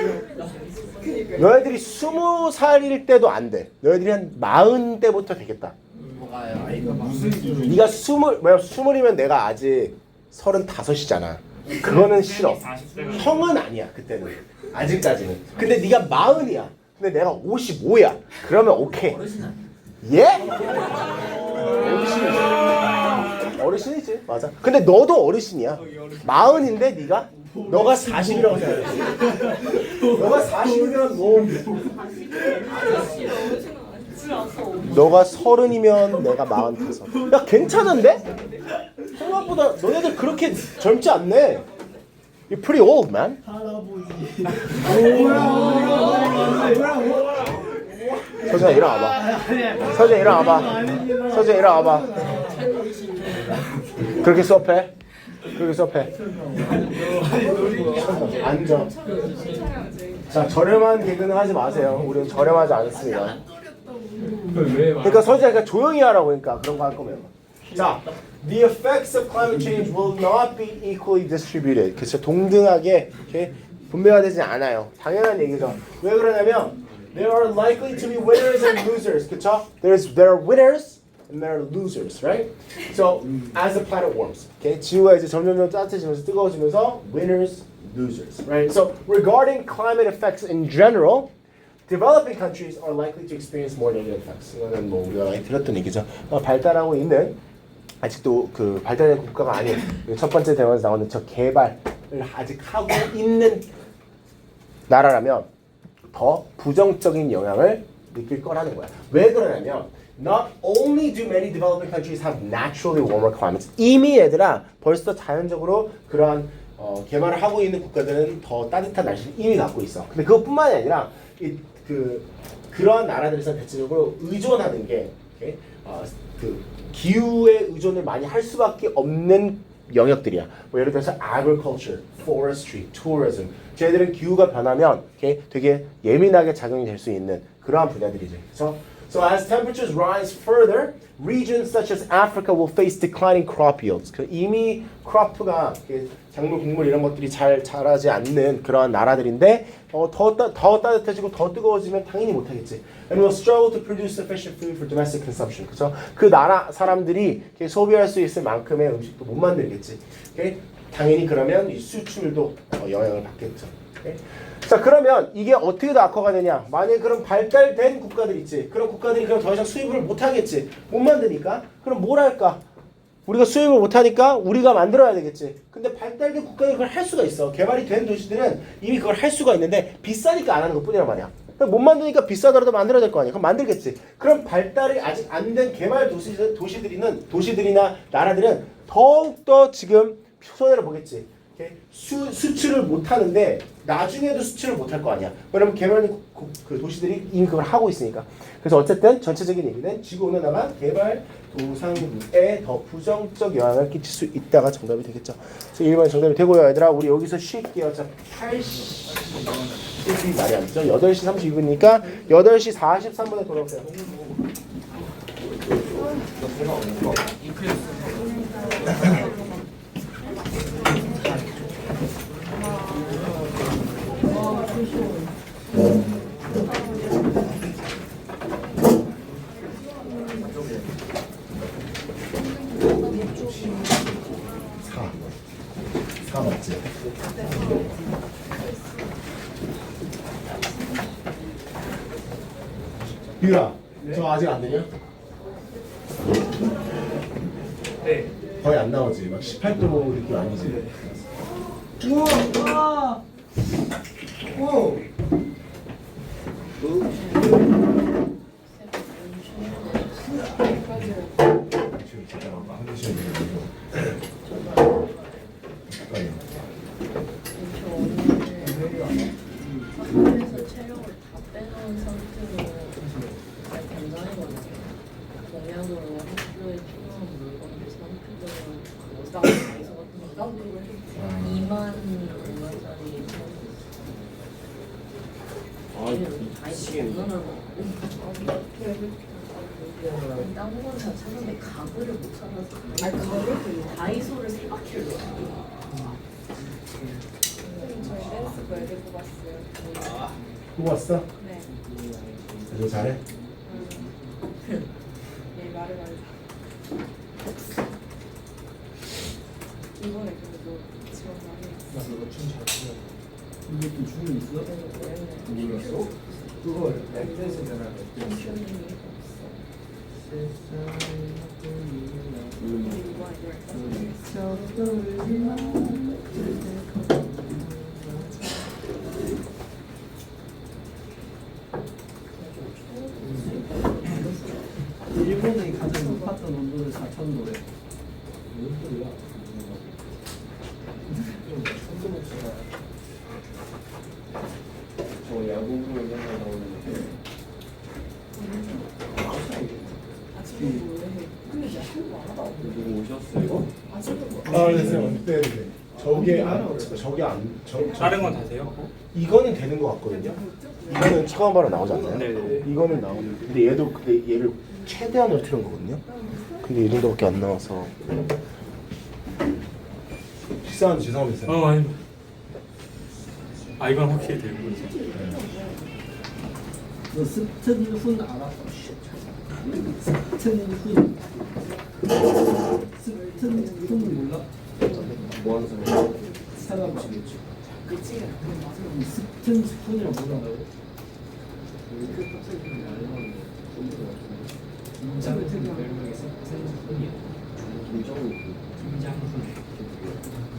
너희들이 20살일 때도 안 돼. 너희들이 한 40대부터 되겠다. 뭐가요? 네가 20이면 내가 아직 35이잖아. 그거는 싫어. 40대가 형은 아니야 그때는. 아직까지는. 근데 네가 40이야. 근데 내가 55야. 그러면 오케이. 어르신 아니에요? 예? 어르신이지. 맞아. 근데 너도 어르신이야. 40인데 네가? 너가 40이라고 생각해. 너가 40이면 너가 30이면 내가 45. 야 괜찮은데? 생각보다 너네들 그렇게 젊지 않네. You're pretty old, man. 할아버지. 서준아 일어나봐. 서준아 일어나봐. 서준아 일어나봐. 그렇게 수업해? 그렇게 수업해. 앉아. 자 저렴한 개그는 하지 마세요. 우리는 저렴하지 않습니다. 그러니까 서준아 조용히 하라고 그러니까 그런 거 할 거면. 자, the effects of climate change will not be equally distributed. 그렇죠. 동등하게 이렇게 분배가 되지 않아요. 당연한 얘기죠. 왜 그러냐면 there are likely to be winners and losers. 그렇죠? There are winners and there are losers, right? So as the planet warms, okay, 지구가 이제 점점 따뜻해지면서 뜨거워지면서 winners, losers, right? So regarding climate effects in general. Developing countries are likely to experience more negative effects. 이거는 뭐 우리가 많이 들었던 얘기죠. 발달하고 있는 아직도 그 발달된 국가가 아닌 첫 번째 대화에서 나오는 저 개발을 아직 하고 있는 나라라면 더 부정적인 영향을 느낄 거라는 거야. 왜 그러냐면 not only do many developing countries have naturally warmer climates. 이미 얘들아 벌써 자연적으로 그러한 개발을 하고 있는 국가들은 더 따뜻한 날씨를 이미 갖고 있어. 근데 그것뿐만이 아니라 그러한 나라들에서 대체적으로 의존하는 게 그 기후에 의존을 많이 할 수밖에 없는 영역들이야. 뭐 예를 들어서 agriculture, forestry, tourism. 쟤들은 기후가 변하면 되게 예민하게 작용이 될 수 있는 그러한 분야들이지. So as temperatures rise further, regions such as Africa will face declining crop yields. 이미 크롭가 작물, 곡물 이런 것들이 잘 자라지 않는 그런 나라들인데 더 따뜻해지고 더 뜨거워지면 당연히 못하겠지. And will struggle to produce sufficient food for domestic consumption. 그렇죠? 그 나라 사람들이 소비할 수 있을 만큼의 음식도 못 만들겠지. 당연히 그러면 이 수출도 영향을 받겠죠. 자 그러면 이게 어떻게 더 악화가 되냐? 만약에 그런 발달된 국가들 있지. 그런 국가들이 그럼 더 이상 수입을 못 하겠지. 못 만드니까. 그럼 뭘 할까? 우리가 수입을 못 하니까 우리가 만들어야 되겠지. 근데 발달된 국가들이 그걸 할 수가 있어. 개발이 된 도시들은 이미 그걸 할 수가 있는데 비싸니까 안 하는 것뿐이란 말이야. 못 만드니까 비싸더라도 만들어야 될 거 아니야. 그럼 만들겠지. 그럼 발달이 아직 안 된 개발 도시들이나 나라들은 더욱더 지금 손해를 보겠지. 수출을 못 하는데 나중에도 수출을 못 할 거 아니야. 왜냐면 개발 그 도시들이 이미 그걸 하고 있으니까. 그래서 어쨌든 전체적인 얘기는 지구 온난화가 개발 도상국에 더 부정적 영향을 끼칠 수 있다가 정답이 되겠죠. 그래서 1번이 정답이 되고요. 얘들아 우리 여기서 쉴게요. 자 80이 말이 안 되죠. 8시 32분이니까 8시 43분에 돌아오세요. 사 맞지? 유라, 저 아직 안 되냐? 네. 거의 안 나오지. 막 18도 느낌 아니지? 우와. 오. 지금 잠깐만 한 시간 상태에서 체력을 다 빼놓은 상태로 잘 변장해거든요. 동양으로 학교에 필요한 물건들 상품들은 오싹 다이소 같은 거 2만 얼마짜리 다이소 장난하고 딴 건 다 찾았는데 가구를 못 찾아서 다이소를 3바퀴를 넣었어요. 저희 댄스 거 애들 뽑았어요. 뽑았어? 네. 이거 잘해? 네, 말을 이번에 그래도 지원 많이 했어. 나 이거 춤잘 추는 이게 또 춤이 있어? 몰랐어? 그거 랩댄스잖아 랩댄스 일본의 가장 높았던 온도는 4,000도래. 저 야구 보면 맨날 나오는데. 누구 오셨어요? 아, 됐어요. 네, 네. 저게 저게 다른 건 다세요? 이거는 되는 것 같거든요. 이거는 처음 바로 나오지 않나요? 네. 이거는 나오는. 근데 얘도 얘를 최대한으로 틀은 거거든요. 근데 이 정도밖에 안 나와서 비싼 죄송합니다. 아니. 아 이건 확실히 되고 있어. 너 스튼훈 알아? 스튼훈. 스튼훈 몰라? 뭐 하는 사람? 찾아봐. 스튼훈이랑 모른다고?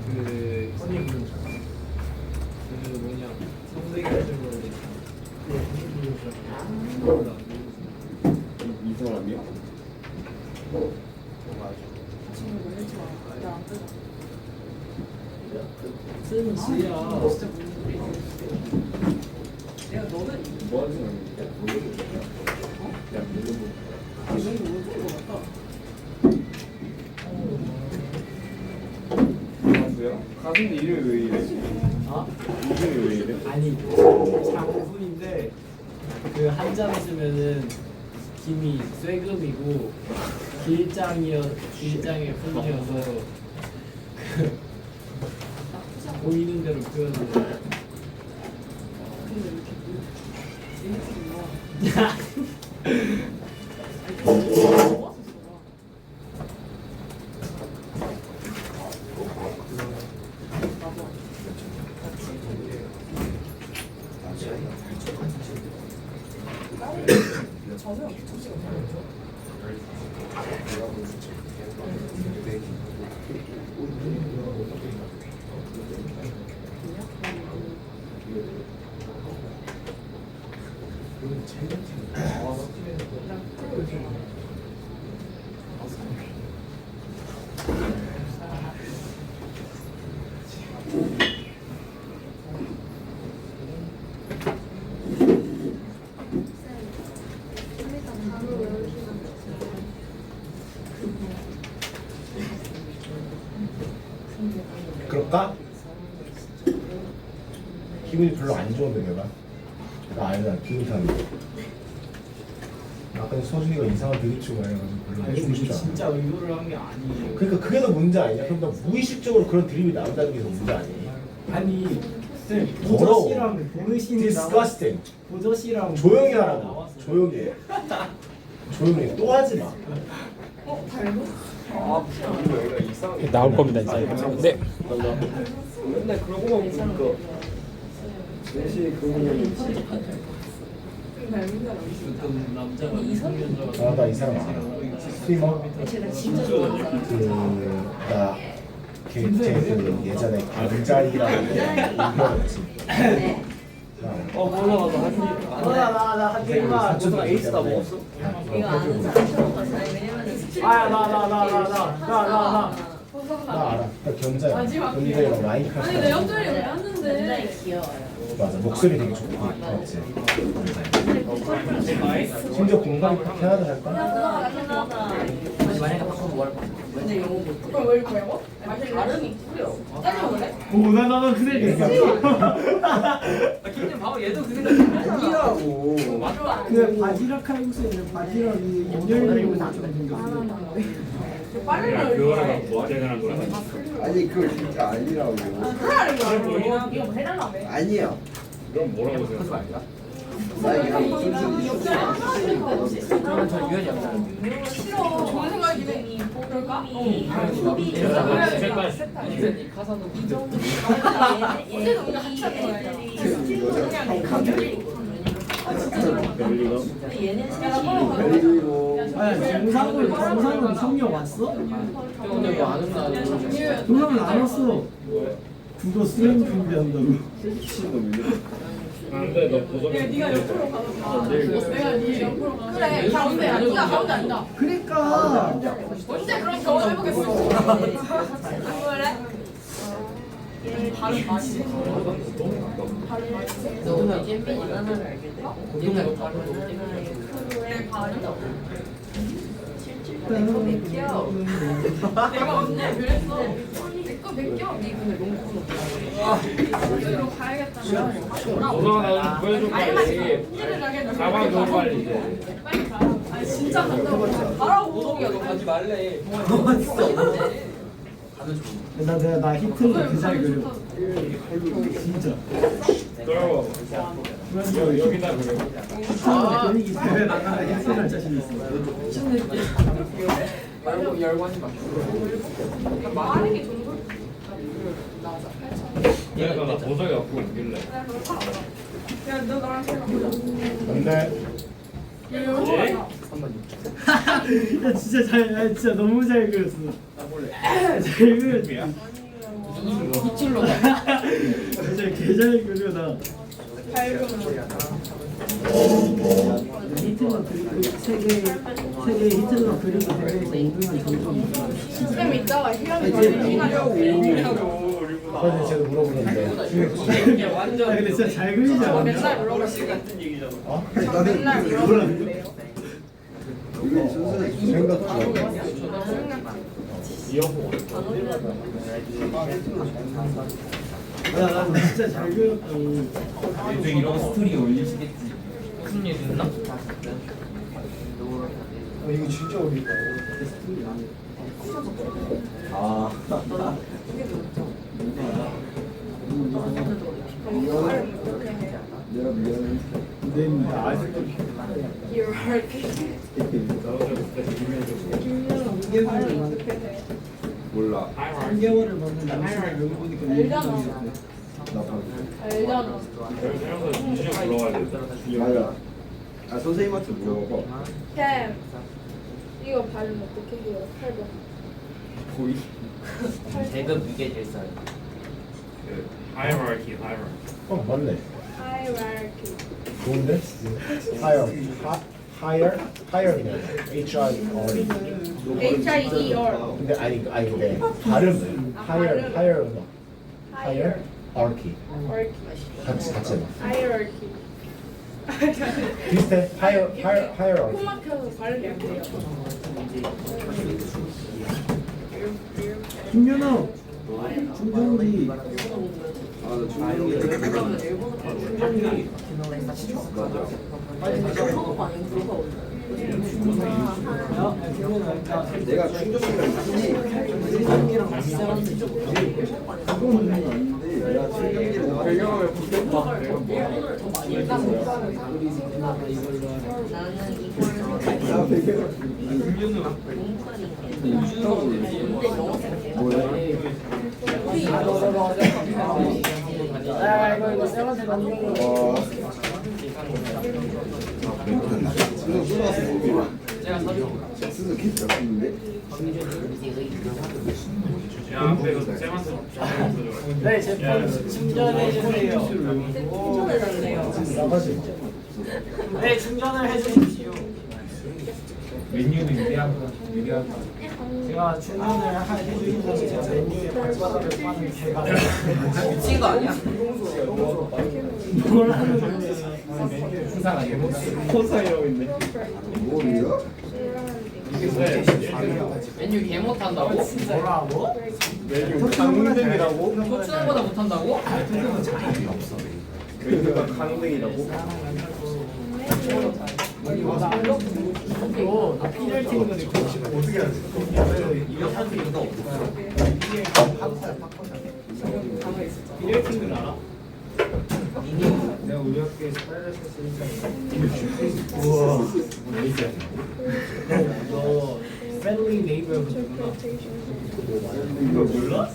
그 허니 부르잖아 그 뭐냐 성대기 같은 거를 이 사람이요? 쓴 지야. 뭐 하는 사람인데? 야, 안녕하세요. 가슴 이름이 왜 이래? 아? 이름이 왜 이래? 아니 장훈인데 그 한자로 쓰면은 김이 쇠금이고 길장의 품이어서 그 보이는 대로 표현을 해. 그럴까? 기분이 별로 안 좋은데 내가 나 아니다 기분 탓인데 아까 서준이가 이상한 드립치고 해가지고 별로 아니 주고 근데 싶지 않아. 진짜 의도를 한 게 아니에요. 그러니까 그게 더 문제 아니냐? 그럼 나 무의식적으로 그런 드립이 나온다는 게 더 문제 아니니? 아니 쌤 더러워. 보저씨랑 보르신이 Disgusting. 보저씨랑 조용히 하라고. 나왔어. 조용히 해. 조용히 해. 또 하지 마. 이거 애가 이상하게 나올 겁니다 이제. 네. 맨날 그런 거만 보니까 대신 그거는 어떤 남자가 미성년자가 아, 나 이 사람 알아. 스트리머? 제가 진짜 좋아하는 사람. 나 걔그 예전에 강자이라고 유명했지. 네. 나한 개만 사촌 에이스 다 먹었어? 이거 아는 사람 처음 봤어요. 왜냐면 나 나 알아. 나 견자야. 견자이랑 라인 카스. 아니 내 옆자리 왜 굉장히 왔는데? 귀여워요. 맞아. 목소리 되게 좋고. 맞지. 근데 보컬 심지어 공감이 캐나다 잘 거야. 캐나다. 근데 이거 못 그걸 왜 이렇게 먹어? 발음이 구려. 짜리 먹을래? 나는 그 아니라고. 그 바지락 칼국수에는 바지락이 연혈로 생겼어. 그거랑 뭐 대단한 거야? 아니 그거 진짜 아니라고. 이거 해달라며. 아니야. 그럼 뭐라고 생각해? 그러면 저 유연이 없잖아. 싫어. 좋은 생각이네. 그럴까? 카사노 이 정도 어제도 우리가 같이 한 거야. 얘는 야, 나 빨리 가자. 아니 정상은 성녀 왔어? 근데 뭐안 온다 정상은 안 왔어. 그거 수행 준비한다고. 안돼 너 보석이 야, 네가 옆으로 가서 봐. 내가 네 옆으로 가. 그래, 가운데야. 네가 가운데 앉아. 그러니까. 언제 그런 경험 해보겠어. 그래? 발음 많이 돼. 발음 많이 돼. 너 잼빈이 하나를 알겠다. 그래, 발음. 내거 맥혀. 내가 언제 그랬어. 내거 맡겨. 네 근데 너무 커서. 여기로 가야겠다면. 보석아 나좀 보여줘 아니, 빨리 품질을 나게 가방 줘 빨리 이제 빨리 가. 아니, 진짜 간다고. 가라고. 야, 너 가지 말래. 나 히트로 그잘 그려. 진짜. 그럼 여기다 그래 그리기 때문에 나가면 히트를 할 자신 있어. 열관이 막. 말하는 게 좋은 걸. 나자. 그래서 나 보석이 갖고 오길래 야, 너 나랑 잘 맞자. 근데 야, 여기 와라. 야 진짜 너무 잘 그렸어. 잘 그렸지. 히틀러. 진짜 개잘 그려 나. 히틀러 그리고 세계 히틀러 그리고 대회에서 5등한 점점. 쌤 이따가 희랑이 가는 시간이라고. 아까 제가 물어보는데 완전. 아 근데 진짜 잘 그리지 않아? 맨날 물어봤을 때 같은 얘기잖아. 맨날 물어봤는데요. 생각 중. 이어폰 나 진짜 잘 그렸다고. 요즘 이런 스토리 올리시겠지. 무슨 일 있나? 이거 진짜 어렵다. 아. 내가 미안해. 근데 아직도 몰라. 3개월을 받는 남친을 여기 보니까 알잖아. 나 방금. 알잖아. 여기 생각보다 진짜 불러와야 돼 맞아. 아 선생님한테 물어봐. 쌤, 이거 발음 어떻게 해요? 8번. 보이. 대급 이게 제일 싸요. 그 하이어라키 어 맞네. Hierarchy. 좋은데? higher 그냥 HIR. H-I-E-R. 근데 아니 근데 발음 higher Higher. archy Archy. 같이 해봐. Hierarchy. 비슷해. higher 코 막혀서 발음이 안 돼요. 김윤호 중정기 내가 충전기가 있지. 중정기랑 같이 살았는데 그거는 아닌데 내가 충전기를 배경을 바뀌었다. 나는 이걸 이거 쌤한테 만든 거 야 앞에서 쌤한테 전화해서 네, 제품 충전해 주세요. 충전해달래요. 나가지. 네, 충전을 해 주십시오. 메뉴는 얘기하고 제가 충전을 해주시는 제가 메뉴에 발바닥을 빠는 제가 미친 거 아니야? 뭘 하는 건지 수상하게 콘사이라고 있네. 뭐야? 메뉴 개 못한다고? 뭐라고? 메뉴 강등이라고? 토치남보다 못한다고? 메뉴가 강등이라고? 이거 필요할 텐데 어떻게 하지? 필요할 텐데 알아? 내가 우리 학교에서 빨래 했으니까. 너 friendly neighborhood구나. 이거 몰라?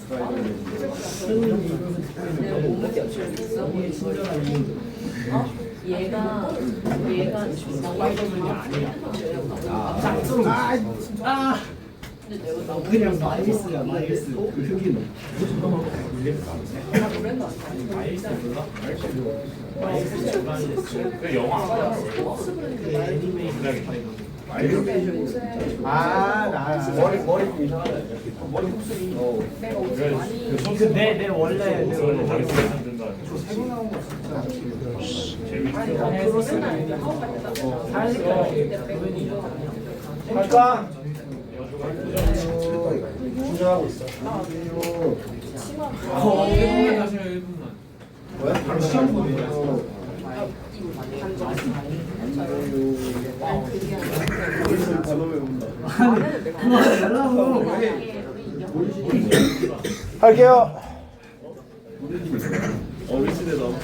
내가 못 느꼈어. 친절한 이유. 얘가 스파이더맨이 아니야. 근데 내가 너무 그냥 마일스야 마일스. 그 흑인. 브랜드 마일스 몰라? 마일스 몰라? 그 영화 그 애니메이션. 나 머리 이상하다. 머리 흡수이. 내 원래 마일스 된다. 새로 나온 거 진짜 재밌어. 갈까? 충전하고 있어. 1분만 다시요 1분만. 뭐야? 바로 시험 보내냐? 연락으로 할게요. 어르신의 너무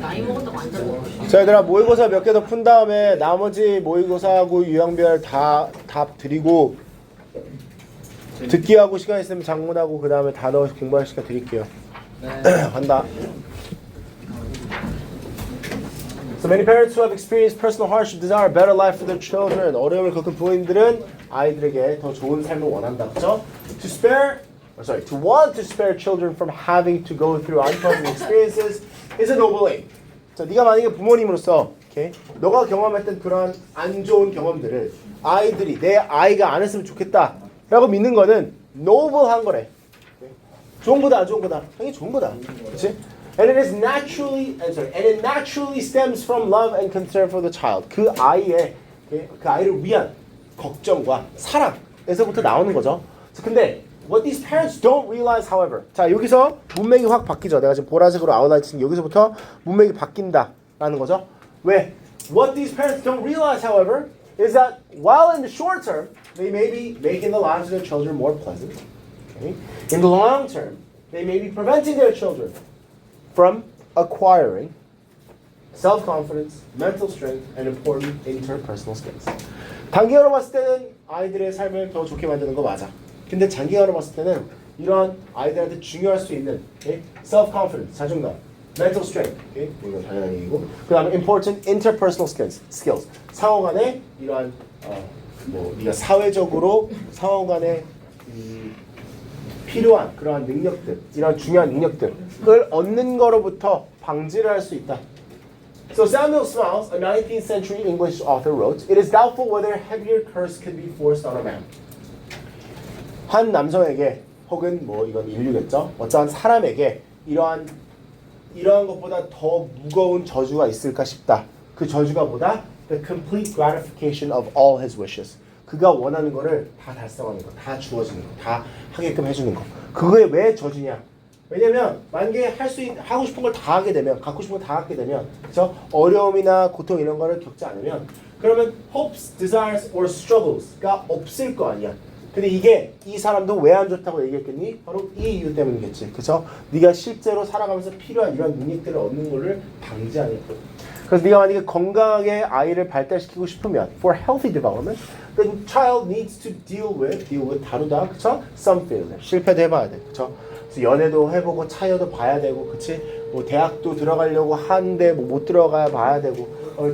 나이 먹었다고 완전 자, 얘들아 모의고사 몇 개 더 푼 다음에 나머지 모의고사하고 유형별 다 답 드리고 듣기하고 시간 있으면 작문하고 그 다음에 단어 공부할 시간 드릴게요. 간다. So many parents who have experienced personal hardship desire a better life for their children. 어려움을 겪은 부모님들은 아이들에게 더 좋은 삶을 원한다. 그렇죠? To want to spare children from having to go through unpleasant experiences is a noble aim. 자, 네가 만약에 부모님으로서, okay, 너가 경험했던 그런 안 좋은 경험들을 아이들이 내 아이가 안 했으면 좋겠다라고 믿는 거는 noble한 거래. 좋은 거다, 안 좋은 거다. 당연히 좋은 거다. 그렇지? And it naturally stems from love and concern for the child. 그 아이를 위한 걱정과 사랑에서부터 나오는 거죠. 근데 what these parents don't realize, however, 자 여기서 문맥이 확 바뀌죠. 내가 지금 보라색으로 아웃라인 친 여기서부터 문맥이 바뀐다라는 거죠. 왜? What these parents don't realize, however, is that while in the short term they may be making the lives of their children more pleasant, okay? In the long term they may be preventing their children from acquiring self-confidence, mental strength, and important interpersonal skills. 단기간으로 봤을 때는 아이들의 삶을 더 좋게 만드는 거 맞아. 근데 장기간으로 봤을 때는 이러한 아이들한테 중요할 수 있는 okay? self-confidence, 자존감, mental strength, okay? 이건 당연한 얘기고, 그 다음에 important interpersonal skills, 상호 간에 이러한 네가 사회적으로 상호 간에 필요한 그러한 능력들, 이런 중요한 능력들을 얻는 거로부터 방지를 할 수 있다. So Samuel Smiles, a 19th century English author, wrote, "It is doubtful whether a heavier curse can be forced on a man." 한 남성에게 혹은 이건 인류겠죠. 어떠한 사람에게 이러한 것보다 더 무거운 저주가 있을까 싶다. 그 저주가 뭐다? The complete gratification of all his wishes. 그가 원하는 거를 다 달성하는 거, 다 주어지는 거, 다 하게끔 해주는 거. 그거에 왜 저주냐? 왜냐면 만약에 하고 싶은 걸 다 하게 되면, 갖고 싶은 걸 다 갖게 되면, 그래서 어려움이나 고통 이런 거를 겪지 않으면, 그러면 hopes, desires or struggles가 없을 거 아니야. 근데 이게 이 사람도 왜 안 좋다고 얘기했겠니? 바로 이 이유 때문이겠지. 그래서 네가 실제로 살아가면서 필요한 이런 능력들을 얻는 거를 방지하는 거야. 그래서 네가 만약에 건강하게 아이를 발달시키고 싶으면 for healthy development, the child needs to deal with 다루다, 그쵸? Some failure. 실패도 해봐야 돼, 그쵸? 그래서 연애도 해보고 차여도 봐야 되고, 그치? 대학도 들어가려고 하는데 못 들어가야 봐야 되고,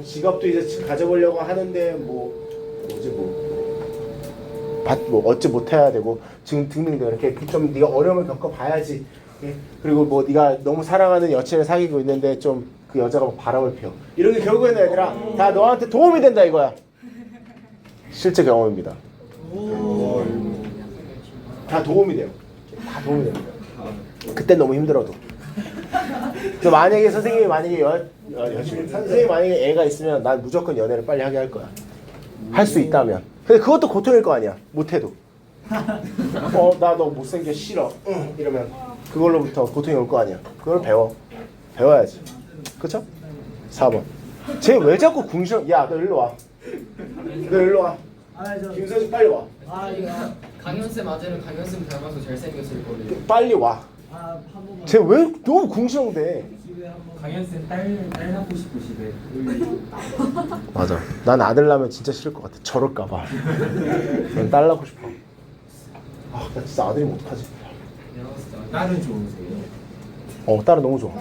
직업도 이제 가져보려고 하는데 어찌 못해야 되고 등등등 이렇게 좀 네가 어려움을 겪어봐야지. 그리고 네가 너무 사랑하는 여친을 사귀고 있는데 좀 그 여자가 바람을 피워. 이런 게 결국에는 얘들아 다 너한테 도움이 된다 이거야. 실제 경험입니다. 다 도움이 돼요. 다 도움이 됩니다. 그때 너무 힘들어도. 그 만약에 선생님이 선생님이 만약에 애가 있으면 난 무조건 연애를 빨리 하게 할 거야. 할 수 있다면. 근데 그것도 고통일 거 아니야. 못해도. 나 너 못생겨 싫어. 이러면 그걸로부터 고통이 올 거 아니야. 그걸 배워야지. 그쵸? 4번. 쟤 왜 자꾸 궁시렁? 야, 너 일로 와. 너 일로 와. 아저 김서준 빨리 와. 이거 강현쌤 아재는 강현쌤 닮아서 잘생겼을 거래요. 빨리 와. 한 번만 쟤 왜 너무 궁시렁대? 기회 한 번. 강현쌤 딸 낳고 싶으시대. 맞아. 난 아들 낳으면 진짜 싫을 것 같아. 저럴까봐. 난 딸 낳고 싶어. 아, 나 진짜 아들이면 어떡하지? 딸은 좋으세요? 딸은 너무 좋아.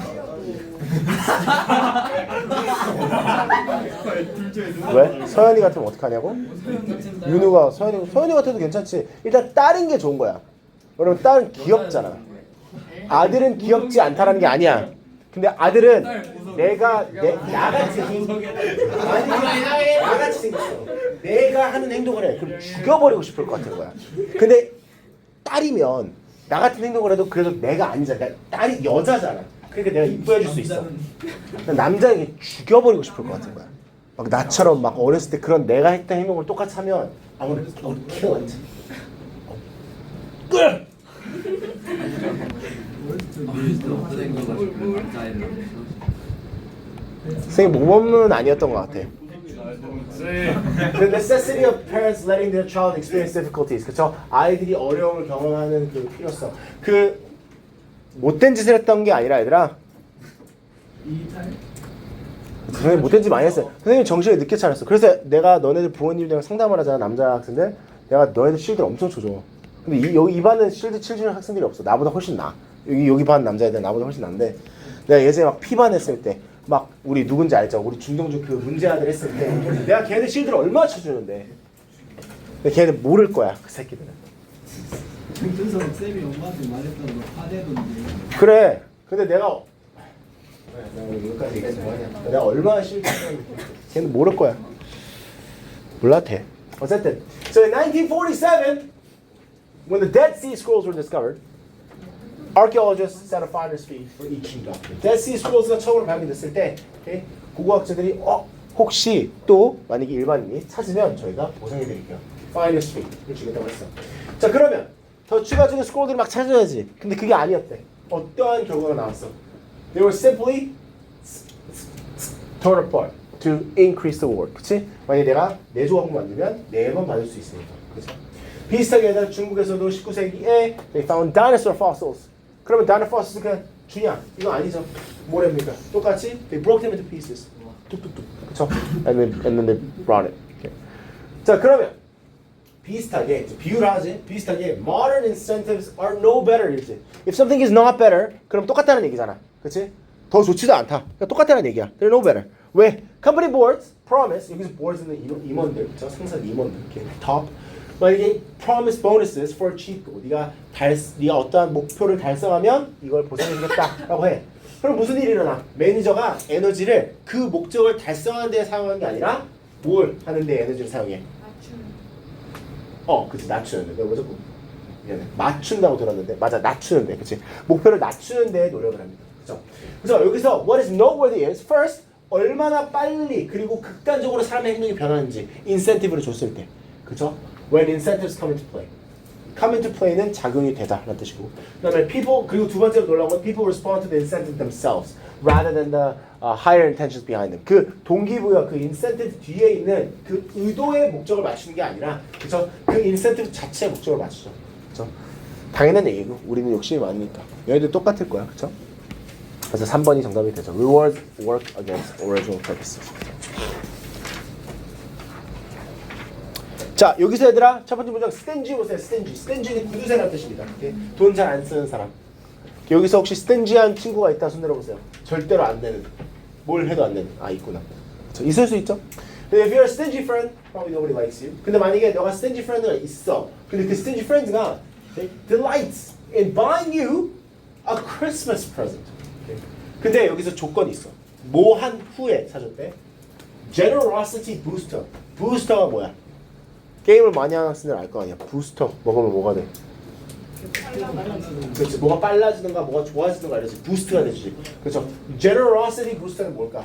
왜? 서연이 같으면 어떡하냐고? 윤우가 서연이 같아도 괜찮지. 일단 딸인 게 좋은 거야. 왜냐면 딸은 귀엽잖아. 아들은 귀엽지 않다라는 게 아니야. 근데 아들은 나같이 나같이 생겼어. 내가 하는 행동을 해. 그럼 죽여버리고 싶을 것 같은 거야. 근데 딸이면 나 같은 행동을 해도 그래도 내가 아니잖아. 그러니까 딸이 여자잖아. 그러니까 내가 이뻐해줄 수 있어. 남자에게 죽여버리고 싶을 것 같은 거야. 막 나처럼 막 어렸을 때 그런 내가 했던 행동을 똑같이 하면 아무래도 kill it. 선생님 모범은 아니었던 것 같아. The necessity of parents letting their child experience difficulties. 그쵸? 아이들이 어려움을 경험하는 그 필요성. 그 못된 짓을 했던 게 아니라 얘들아. 선생님 못된 짓 많이 했어요. 선생님 정신을 늦게 차렸어. 그래서 내가 너네들 부모님들이랑 상담을 하잖아. 남자 학생들. 내가 너네들 실드를 엄청 줘줘. 근데 여기 이 반은 실드 칠주는 학생들이 없어. 나보다 훨씬 나. 여기 반 남자애들 나보다 훨씬 난데 내가 예전에 막 피반 했을 때 막 우리 누군지 알죠? 우리 중동주 그 문제아들 했을 때 내가 걔네 실드를 얼마나 쳐주는데 근데 걔네 모를 거야 그 새끼들은. 그래서 쌤이 엄마한테 말했다고 화내던데. 그래. 근데 내가 여기까지 얘기하지 뭐하냐. 내가 얼마나 실드 쳤는지 걔는 모를 거야. 몰라 돼. 어쨌든 So in 1947 when the Dead Sea Scrolls were discovered archaeologists set a finder's fee for each new document. Dead Sea Scrolls가 처음으로 발견됐을 때 okay, 고고학자들이 혹시 또 만약에 일반인이 찾으면 저희가 보상해드릴게요. finder's fee를 주겠다고 했어. 자 그러면 더 추가적인 스크롤들을 막 찾아야지. 근데 그게 아니었대. 어떠한 결과가 나왔어? They were simply torn apart to increase the reward. 그치? 만약에 내가 4조각 만들면 4번 받을 수 있으니까. 그치? 비슷하게 얘들아 중국에서도 19세기에 they found dinosaur fossils. 그러면 dinosaur fossils 그냥 주냐? 이거 아니죠. 뭐랍니까? 똑같이 they broke them into pieces. 뚝뚝뚝. 그쵸? And then they brought it. Okay. 자 그러면 비슷하게 비유를 하지. 비슷하게 modern incentives are no better 이지. If something is not better, 그럼 똑같다는 얘기잖아. 그치? 더 좋지도 않다. 그러니까 똑같다는 얘기야. They're no better. 왜? Company boards promise 여기서 boards는 임원들, 그쵸? 상사 임원들, 이렇게 top. 만약에 promise bonuses for achieved goal. 네가 어떠한 목표를 달성하면 이걸 보상해주겠다라고 해. 그럼 무슨 일이 일어나? 매니저가 에너지를 그 목적을 달성하는 데 사용하는 게 아니라 뭘 하는 데 에너지를 사용해? 그치 낮추는데. 내가 왜 자꾸 미안해. 맞춘다고 들었는데 맞아 낮추는데. 그치 목표를 낮추는 데 노력을 합니다. 그쵸? 그래서 여기서 what is noteworthy is first 얼마나 빨리 그리고 극단적으로 사람의 행동이 변하는지 인센티브를 줬을 때. 그쵸? When incentives come into play. Come into play는 작용이 되다 라는 뜻이고 그다음에 people 그리고 두 번째로 놀라운 건 people respond to the incentive themselves rather than the higher intentions behind them. 그 동기부여 그 incentive 뒤에 있는 그 의도의 목적을 맞추는 게 아니라 그쵸? 그 incentive 자체의 목적을 맞추죠. 그쵸? 당연한 얘기고 우리는 욕심이 많으니까 얘네들 똑같을 거야. 그쵸? 그래서 3번이 정답이 되죠. Reward work against original purposes. 자 여기서 얘들아 첫 번째 문장 stingy 보세요. stingy는 구두쇠라는 뜻입니다. 돈 잘 안 쓰는 사람. 여기서 혹시 stingy한 친구가 있다 손 들어보세요. 절대로 안 되는 뭘 해도 안 되는 있구나. 있을 수 있죠. If you're a stingy friend, probably nobody likes you. 근데 만약에 너가 stingy friend가 있어. 근데 그 stingy friend가 delights in buying you a Christmas present. 근데 여기서 조건이 있어. 뭐 한 후에 사줬대? Generosity booster. 부스터가 뭐야? 게임을 많이 하는 학생들 알 거 아니야. 부스터 먹으면 뭐가 돼? 그렇지. 뭐가 빨라지든가 뭐가 좋아지든가 이러지. 부스트가 되지. 그렇죠. Generosity booster는 뭘까?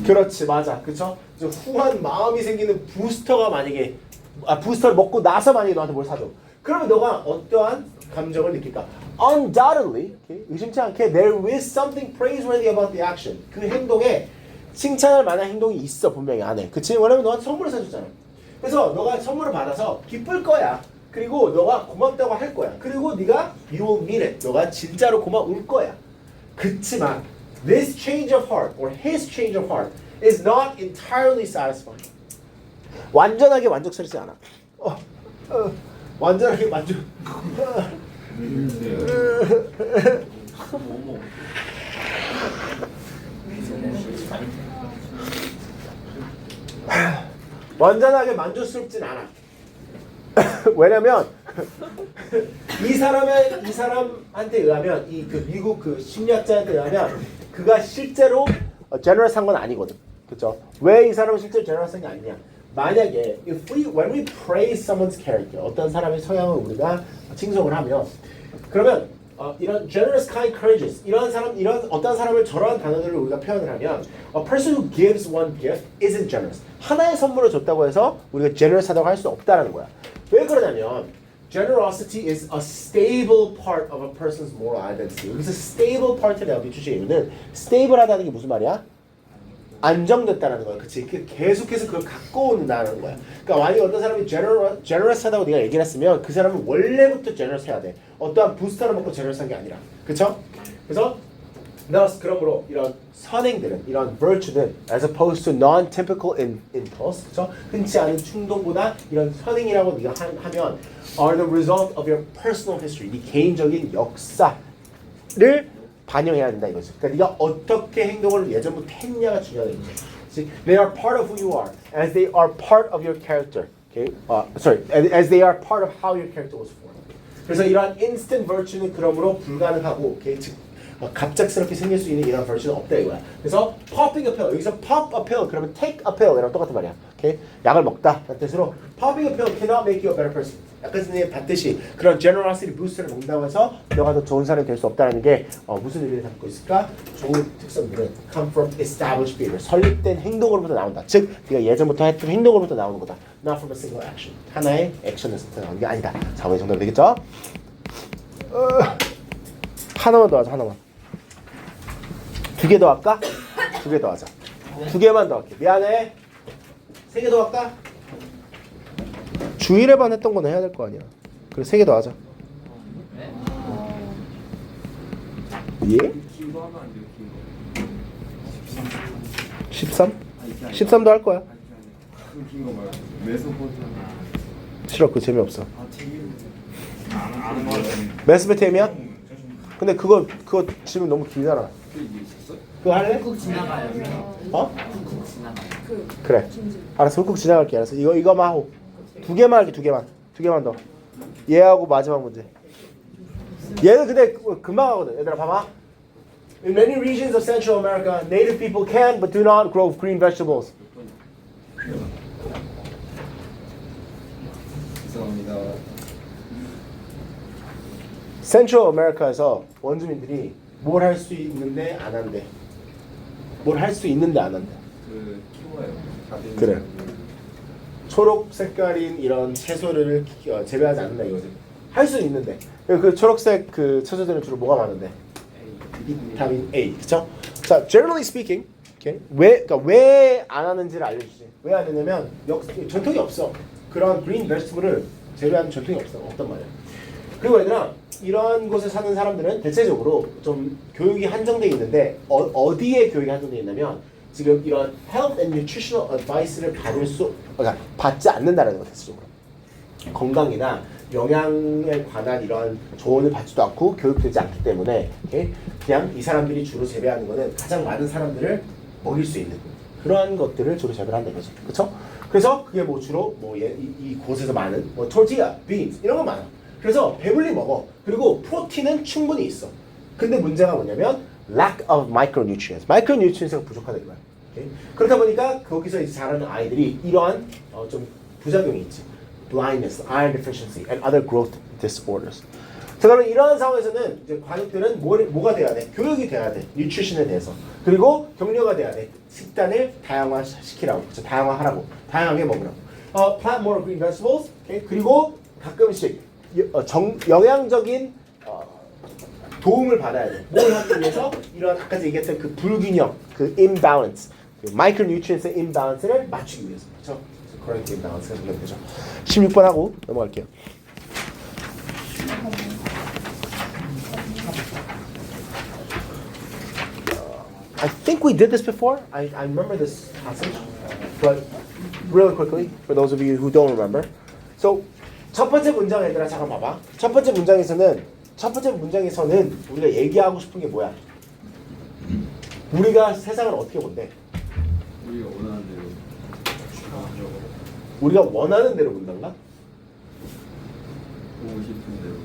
그렇지 맞아. 그렇죠. 후한 마음이 생기는 부스터가 만약에 부스터를 먹고 나서 만약에 너한테 뭘 사줘. 그러면 너가 어떠한 감정을 느낄까? Undoubtedly 의심치 않게 there is something praiseworthy about the action. 그 행동에 칭찬할 만한 행동이 있어 분명히 안에. 그치? 왜냐면 너한테 선물을 사줬잖아. 그래서 너가 선물을 받아서 기쁠 거야. 그리고 너가 고맙다고 할 거야. 그리고 네가 you will mean it. 너가 진짜로 고마울 거야. 그치만 this change of heart or his change of heart is not entirely satisfying. 완전하게 만족스럽지 않아. 완전하게 만족. 완전하게 만족스럽진 않아. 왜냐면 이 사람한테 의하면 이 그 미국 그 심리학자한테 의하면 그가 실제로 제너럴한 건 아니거든. 그렇죠? 왜 이 사람은 실제로 제너럴한 게 아니냐? 만약에 when we praise someone's character, 어떤 사람의 성향을 우리가 칭송을 하면 그러면 이런 generous, kind, courageous 이런 어떤 사람을 저러한 단어들을 우리가 표현을 하면 a person who gives one gift isn't generous. 하나의 선물을 줬다고 해서 우리가 generous하다고 할 수 없다라는 거야. 왜 그러냐면 generosity is a stable part of a person's moral identity. 여기서 stable part에 대한 비추시의 이유는 stable하다는 게 무슨 말이야? 안정됐다는 거야. 그치? 계속해서 그걸 갖고 온다는 거야. 그러니까 만약에 어떤 사람이 generous하다고 네가 얘기를 했으면 그 사람은 원래부터 generous 해야 돼. 어떠한 부스터를 먹고 generous한 게 아니라. 그쵸? 그래서 그러므로 이런 선행들은, 이런 virtue는 as opposed to non-typical impulse, 그쵸? 흔치 않은 충동보다 이런 선행이라고 네가 하면 are the result of your personal history. 네 개인적인 역사를 반영해야 된다 이거지. 그러니까 네가 어떻게 행동을 예전부터 했냐가 중요하다 이거지. They are part of who you are, as they are part of your character. Okay, as they are part of how your character was formed. 그래서 이러한 instant virtue는 그러므로 불가능하고, okay, 즉 갑작스럽게 생길 수 있는 이런 virtue는 없다 이거야. 그래서 popping a pill, 여기서 pop a pill 그러면 take a pill이랑 똑같은 말이야. Okay, 약을 먹다 라는 뜻으로 popping a pill cannot make you a better person. 아까 전에 봤듯이 그런 generosity boost를 먹는다고 해서 너가 더 좋은 사람이 될 수 없다는 게 무슨 의미를 담고 있을까? 좋은 특성들은 come from established behavior, 설립된 행동으로부터 나온다. 즉, 네가 예전부터 했던 행동으로부터 나오는 거다. Not from a single action. 하나의 액션에서부터 나오는 게 아니다. 자, 왜 정답 되겠죠? 하나만 더 하자, 하나만. 2개 더 할까? 2개 더 하자. 2개만 더 할게. 미안해. 3개 더 할까? 주일에만 했던 거는 해야 될 거 아니야. 그래 3개 더 하자. 예? 긴거 하면 안 돼요, 긴 거. 13? 13도 할 거야. 긴거 말고 매서 포즈. 싫어, 그거 재미없어. 아는 거 같은데. 메스베테미야? 근데 그거 지금 너무 길잖아. 그거 할래? 훅 지나가요. 어? 훅 지나가요. 그래. 알았어, 훅 지나갈게. 알았어. 이거만 하고 2개만 할게. 2개만 더. 얘하고 마지막 문제. 얘는 근데 금방 하거든. 얘들아 봐봐. In many regions of Central America, native people can but do not grow green vegetables. 죄송합니다. Central America에서 원주민들이 뭘 할 수 있는데 안 한대. 뭘 할 수 있는데 안 한대. 그 키워요. 다들 그래. 초록 색깔인 이런 채소를 재배하지 않는다 이거지. 할 수 있는데 그 초록색 그 채소들은 주로 뭐가 많은데? 비타민 A, 그렇죠? 자, generally speaking, okay? 왜 안 하는지를 알려주지. 왜 안 하냐면 전통이 없어. 그런 green vegetable을 재배하는 전통이 없단 말이야. 그리고 얘들아, 이런 곳에 사는 사람들은 대체적으로 좀 교육이 한정돼 있는데 어디에 교육이 한정돼 있냐면 지금 이런 health and nutritional advice를 그러니까 받지 않는다라는 거 대체적으로. 건강이나 영양에 관한 이런 조언을 받지도 않고 교육되지 않기 때문에 그냥 이 사람들이 주로 재배하는 거는 가장 많은 사람들을 먹일 수 있는 그러한 것들을 주로 재배를 한다는 거죠. 그렇죠? 그래서 그게 뭐 주로 이 곳에서 많은 tortilla, beans 이런 거 많아. 그래서 배불리 먹어. 그리고 프로틴은 충분히 있어. 근데 문제가 뭐냐면 lack of micronutrients. micronutrients가 부족하다 이거야. 그렇다 보니까 거기서 이제 자라는 아이들이 이러한 좀 부작용이 있지. blindness, iron deficiency, and other growth disorders. 자, 그러면 이러한 상황에서는 이제 과학들은 뭐가 돼야 돼? 교육이 돼야 돼. 뉴트리션에 대해서. 그리고 격려가 돼야 돼. 식단을 다양화시키라고. 그렇죠? 다양화하라고. 다양하게 먹으라고. Plant more green vegetables. Okay? 그리고 가끔씩 영양적인 도움을 받아야 돼. 뭘 하기 위해서? 이런 아까 얘기했던 그 불균형, 그 imbalance. 마이크로뉴트리언스 임밸런스를 맞추기 위해서. 그렇죠? correct imbalance가 되면 되죠. 16번 하고 넘어갈게요. I think we did this before. I remember this passage, but really quickly for those of you who don't remember. So 첫 번째 문장 얘들아 잠깐 봐봐. 첫 번째 문장에서는 우리가 얘기하고 싶은 게 뭐야? 우리가 세상을 어떻게 본대? 우리가 원하는 대로 우리가 원하는 대로 본단가? 보고 싶은 대로.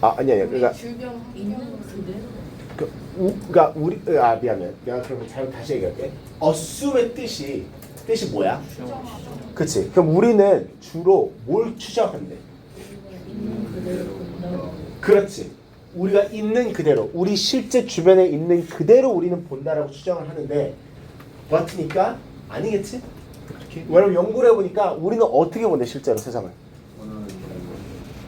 아니야. 그러니까 주변 있는 그대로. 그러니까 우리 미안해. 내가 그러면 잘 다시 얘기할게. assume의 뜻이 뭐야? 그치? 그럼 우리는 주로 뭘 추정한대? 있는 그대로 본다고. 그렇지. 우리가 있는 그대로, 우리 실제 주변에 있는 그대로 우리는 본다라고 추정을 하는데 같으니까 아니겠지? 그렇게. 왜냐면 연구를 해보니까 우리는 어떻게 본대 실제로 세상을? 원하는 대로.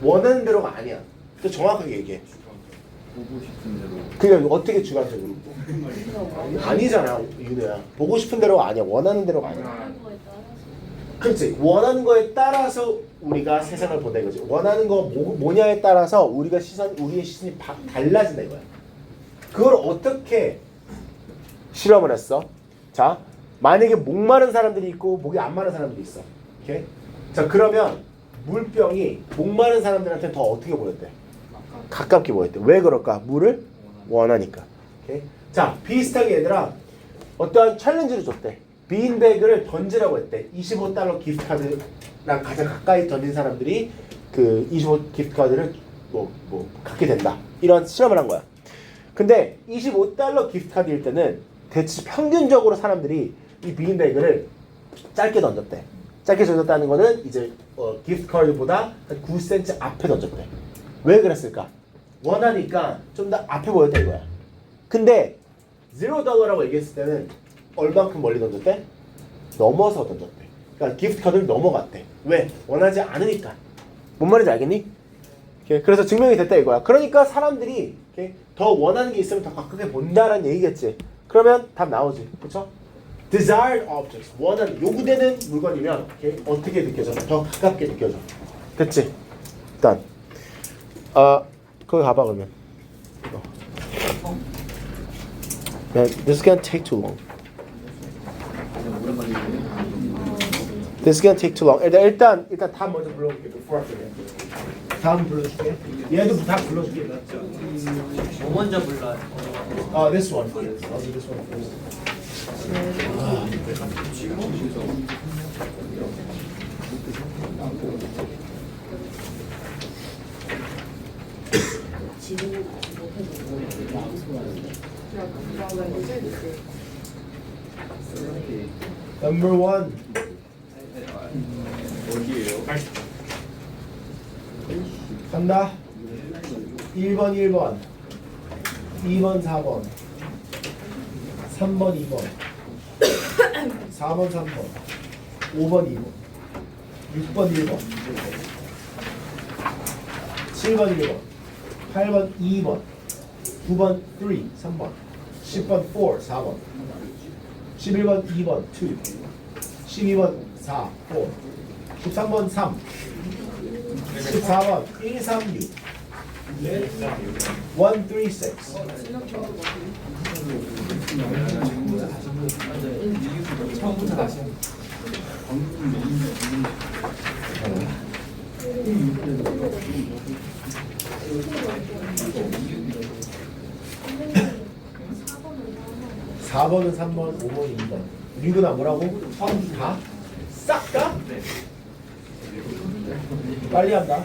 원하는 대로가 아니야. 또 정확하게 얘기해. 보고 싶은 대로. 그냥 어떻게 주관적으로? 아니잖아, 윤호야. 보고 싶은 대로가 아니야. 원하는 대로가 아니야. 원하는 거에 따라서. 그렇지. 원하는 거에 따라서 우리가 세상을 본다 이거지. 원하는 거 뭐냐에 따라서 우리의 시선이 달라진다 이거야. 그걸 어떻게 실험을 했어? 자, 만약에 목 마른 사람들이 있고 목이 안 마른 사람들이 있어. 오케이? 자, 그러면 물병이 목 마른 사람들한테 더 어떻게 보였대? 가깝게 보였대. 왜 그럴까? 물을 원하니까. 오케이? 자, 비슷하게 얘들아 어떠한 챌린지를 줬대. 빈백을 던지라고 했대. $25 기프트카드랑 가장 가까이 던진 사람들이 그 25 기프트카드를 뭐 갖게 된다. 이런 실험을 한 거야. 근데 $25 기프트카드일 때는 대체 평균적으로 사람들이 이 빈백을 짧게 던졌대. 짧게 던졌다는 거는 이제 기프트카드보다 한 9cm 앞에 던졌대. 왜 그랬을까? 원하니까 좀 더 앞에 보였다 이거야. 근데 $0라고 얘기했을 때는 얼만큼 멀리 던졌대? 넘어서 던졌대. 그러니까 기프트 카드를 넘어갔대. 왜? 원하지 않으니까. 뭔 말인지 알겠니? 오케이. 그래서 증명이 됐다 이거야. 그러니까 사람들이 오케이? 더 원하는 게 있으면 더 가깝게 본다라는 얘기겠지. 그러면 답 나오지. 그렇죠? Desired objects. 원하는, 요구되는 물건이면 오케이? 어떻게 느껴져? 더 가깝게 느껴져. 됐지? 일단 거기 가봐 그러면. This is gonna take too long. This is gonna take too long. 일단 다음 먼저 불러볼게. Before I forget. 다음 불러줄게. 얘도 다 불러줄게. 뭐 먼저 불러요? This one. I'll do this one first. 지금 못해도 양소하는데. Number 1. 어디예요? 간다. 1번 1번 2번 4번 3번 2번 4번 3번 5번 2번 6번 1번 7번 1번 8번 2번 9번 3 3번 10번 4 4번 11번 2번 2 12번 4 4 13번 3 14번 1 3 6 1 3 6 처음부터 다시. 4번은 3번, 5번, 2번. 6은 뭐라고? 다? 싹 다? 빨리 한다.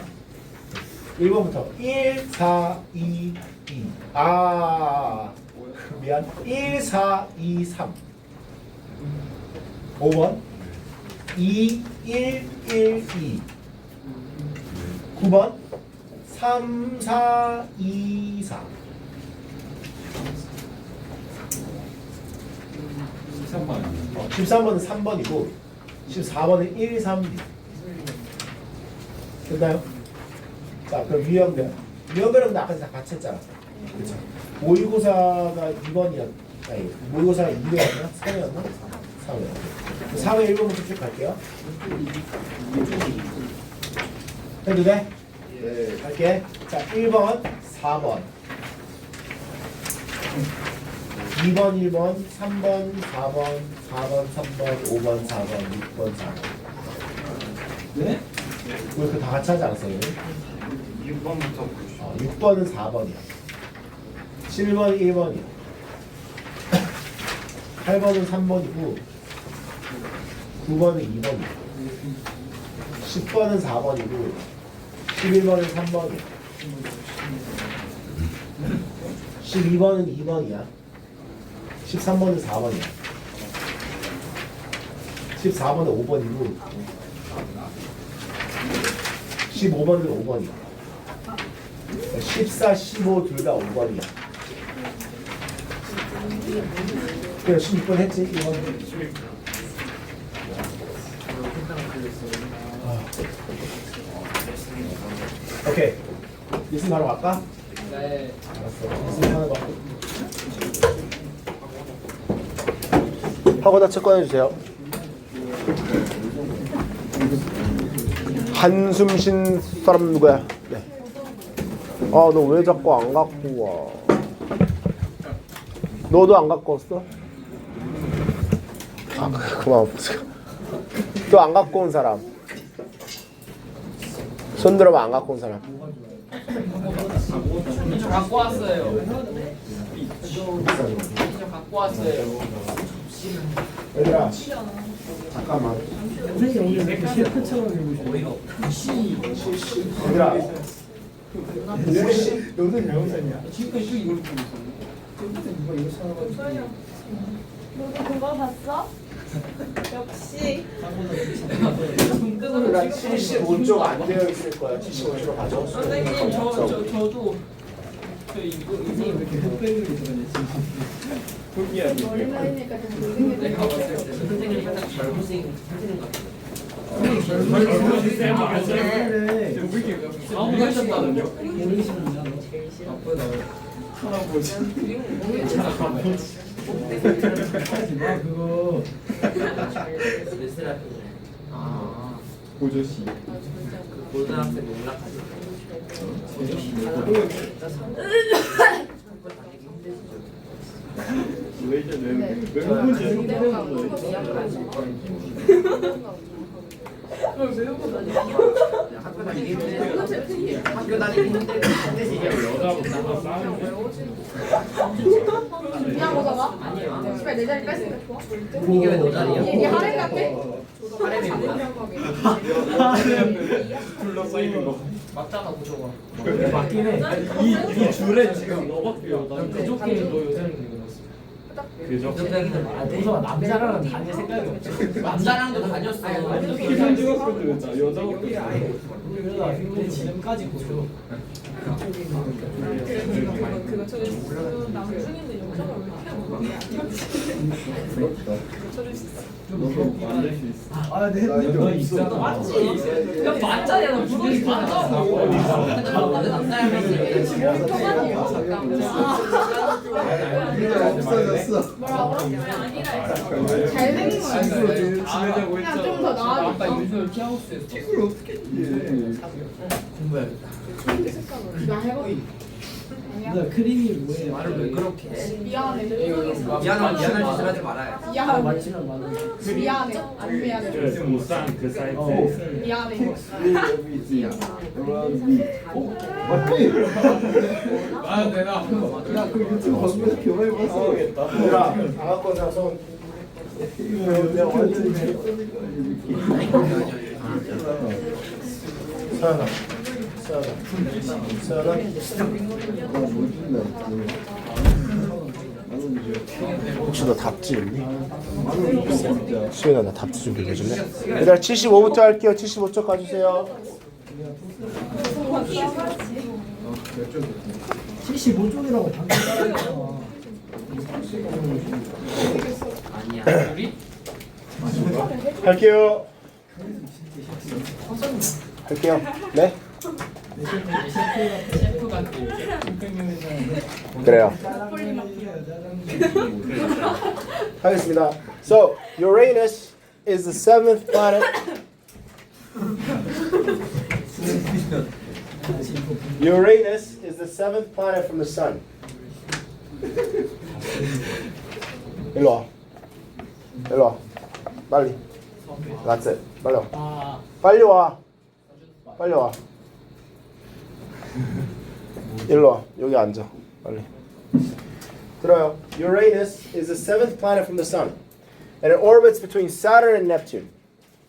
1번부터 1, 4, 2, 2. 미안. 1, 4, 2, 3. 5번 2, 1, 1, 2. 9번 3, 4, 2, 4. 13번은 3번이고 14번은 1, 3, 2. 됐나요? 자, 그럼 유형별. 유형별은 아까 다 같이 했잖아. 그렇죠? 모의고사가 2번이야. 아니 모의고사가 2회였나? 3회였나? 4회. 4회 1번부터 쭉 갈게요. 해도 돼? 네. 갈게. 자, 1번, 4번. 2번, 1번, 3번, 4번, 4번, 3번, 5번, 4번, 6번, 4번. 네? 왜 이렇게 다 같이 하지 않았어요? 6번부터 6번은 4번이야. 7번 1번이야. 8번은 3번이고 9번은 2번이야. 10번은 4번이고 11번은 3번이야. 12번은 2번이야. 13번은 4번이야. 14번은 5번이고 15번은 5번이야. 14, 15 둘 다 5번이야. 그래 16번 했지? 이번. 오케이. 리슨 바로 갈까? 네. 알았어. 리슨 하는 거. 하고 다 꺼내주세요. 한숨 쉰 사람 누구야? 네. 아, 너 왜 자꾸 안 갖고 와? 너도 안 갖고 왔어? 아, 그만 보세요. 또 안 갖고 온 사람. 손 들어봐, 안 갖고 온 사람. 저 갖고 왔어요. 저 갖고 왔어요. 얘들아, 잠깐만. 선생님 오늘 이렇게 셰프처럼 해보시고 얘들아, 너는 잘못했냐? 지금까지 쭉 이걸 보고 있었네. 너도 그거 봤어? 역시. 얘들아 75쪽 안 되어 있을 거야. 75쪽으로 가져. 선생님 저도 저 이거 이렇게 흑백을 입었네 머리 나이니까 좀 못생겼네. 내가 봤을 때 선생님이 살짝 젊으신 선생님 같아요. 그래 아무 하셨다는요? 모르시는구나 너. 제일 싫어. 하지 마 그거. 레스라피. 아, 고조씨. 그 고등학생 농락하지. 왜 이제 네. 학교 다니기 힘들게. 학교 다니기 힘들게. 여자보다 싸는데? 그냥 보다가? 씨발 내 자리 뺐으니까 좋아? 이게 왜 너 자리야? 이게 하렘 같아? 하렘이 뭐야? 불러서 있는 거. 맞잖아 무조건. 맞긴 해. 이 줄에 지금 너밖에 여자. 그저께 너 여자인 그죠? 아 도서가 남자랑 다닐 생각이 없어. 남자랑도 다녔어요. 기상 중학교도 여자고. 그러다 근데 지금까지 보죠. 그거 저기 남중인데 여자가 왜 이렇게 만들 수 있어. 아 네. 너 있어. 맞지? 야 맞잖아. 너 부동이 맞다고. 근데 남자랑 평안이에요? 없어졌어. 뭐라고? 잘생긴 거 같아. 지내자고 그냥 좀 더 나아졌어. 아까 윤서를 키하우스에서 공부해야겠다. 나 해봐. 아니야. 너 크림이 뭐예요? 말을 왜 그렇게 해? 미안해. 미안한 짓을 하지 말아요. 미안해. 맞지는 맞아. 미안해. 안 미안해. 지금 못산그 사이트. 미안해. 아 내가. 야, 그 유튜브 방송에서 교환해봤어. 얘들아, 안 갖고 온 사람 손. 내가 완전히 서연아, 서연아. 혹시 너 답지 있니? 수연아, 나 답지 좀 빌려줄래? 얘들아 75부터 할게요. 75쪽 가주세요. 75쪽이라고 방금 따라했잖아. 아니야. 우리? 할게요. 할게요. 네? 셰프 같아. 그래요. 하겠습니다. So Uranus is the seventh planet. Uranus is the seventh planet from the sun. 일로 와. 일로 와. 빨리. That's it. 빨리 와. 빨리 와. 빨리 와. 일로 와. 여기 앉아. 빨리. 들어요. Uranus is the seventh planet from the sun, and it orbits between Saturn and Neptune.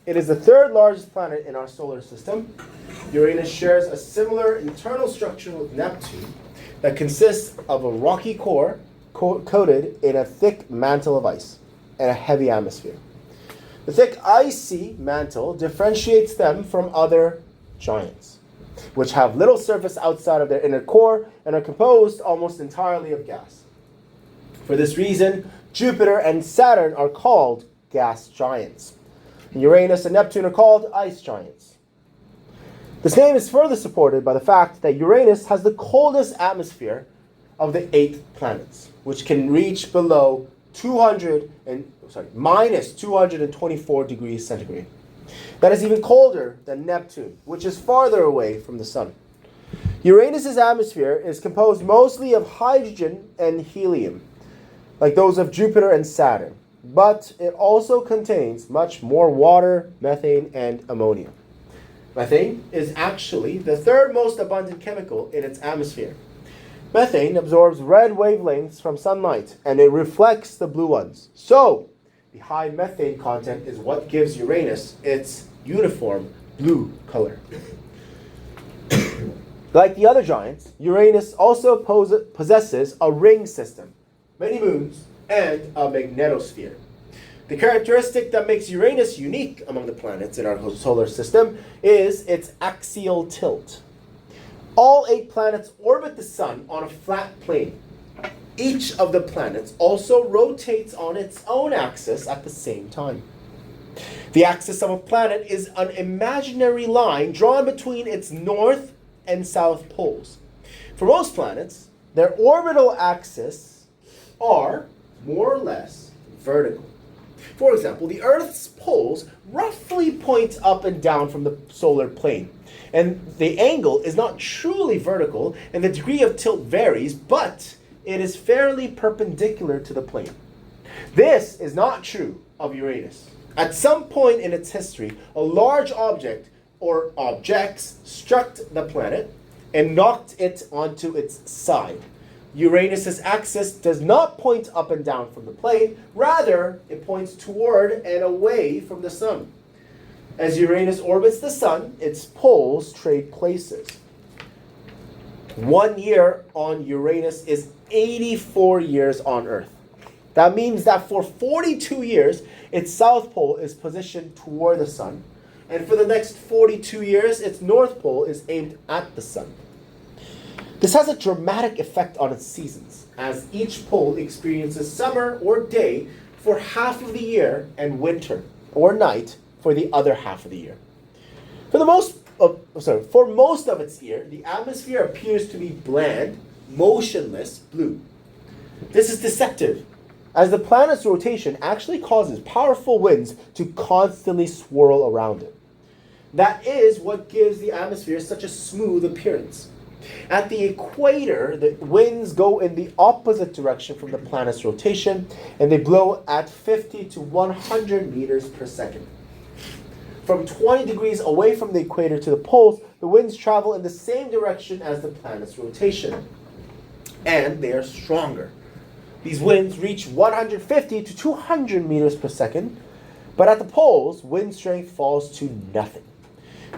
It is the third largest planet in our solar system. Uranus shares a similar internal structure with Neptune that consists of a rocky core coated in a thick mantle of ice and a heavy atmosphere. The thick icy mantle differentiates them from other giants, which have little surface outside of their inner core and are composed almost entirely of gas. For this reason, Jupiter and Saturn are called gas giants. Uranus and Neptune are called ice giants. This name is further supported by the fact that Uranus has the coldest atmosphere of the 8 planets, which can reach below minus 224 degrees centigrade. That is even colder than Neptune, which is farther away from the sun. Uranus's atmosphere is composed mostly of hydrogen and helium, like those of Jupiter and Saturn, but it also contains much more water, methane, and ammonia. Methane is actually the third most abundant chemical in its atmosphere. Methane absorbs red wavelengths from sunlight, and it reflects the blue ones. So, the high methane content is what gives Uranus its uniform blue color. Like the other giants, Uranus also possesses a ring system, many moons, and a magnetosphere. The characteristic that makes Uranus unique among the planets in our solar system is its axial tilt. All 8 planets orbit the sun on a flat plane. Each of the planets also rotates on its own axis at the same time. The axis of a planet is an imaginary line drawn between its north and south poles. For most planets, their orbital axes are more or less vertical. For example, the Earth's poles roughly point up and down from the solar plane, and the angle is not truly vertical, and the degree of tilt varies, but it is fairly perpendicular to the plane. This is not true of Uranus. At some point in its history, a large object or objects struck the planet and knocked it onto its side. Uranus's axis does not point up and down from the plane, rather it points toward and away from the sun. As Uranus orbits the sun, its poles trade places. 1 year on Uranus is 84 years on Earth. That means that for 42 years, its south pole is positioned toward the sun, and for the next 42 years, its north pole is aimed at the sun. This has a dramatic effect on its seasons, as each pole experiences summer or day for half of the year and winter or night for the other half of the year. For most of its year, the atmosphere appears to be bland, motionless blue. This is deceptive, as the planet's rotation actually causes powerful winds to constantly swirl around it. That is what gives the atmosphere such a smooth appearance. At the equator, the winds go in the opposite direction from the planet's rotation, and they blow at 50 to 100 meters per second. From 20 degrees away from the equator to the poles, the winds travel in the same direction as the planet's rotation, and they are stronger. These winds reach 150 to 200 meters per second, but at the poles, wind strength falls to nothing.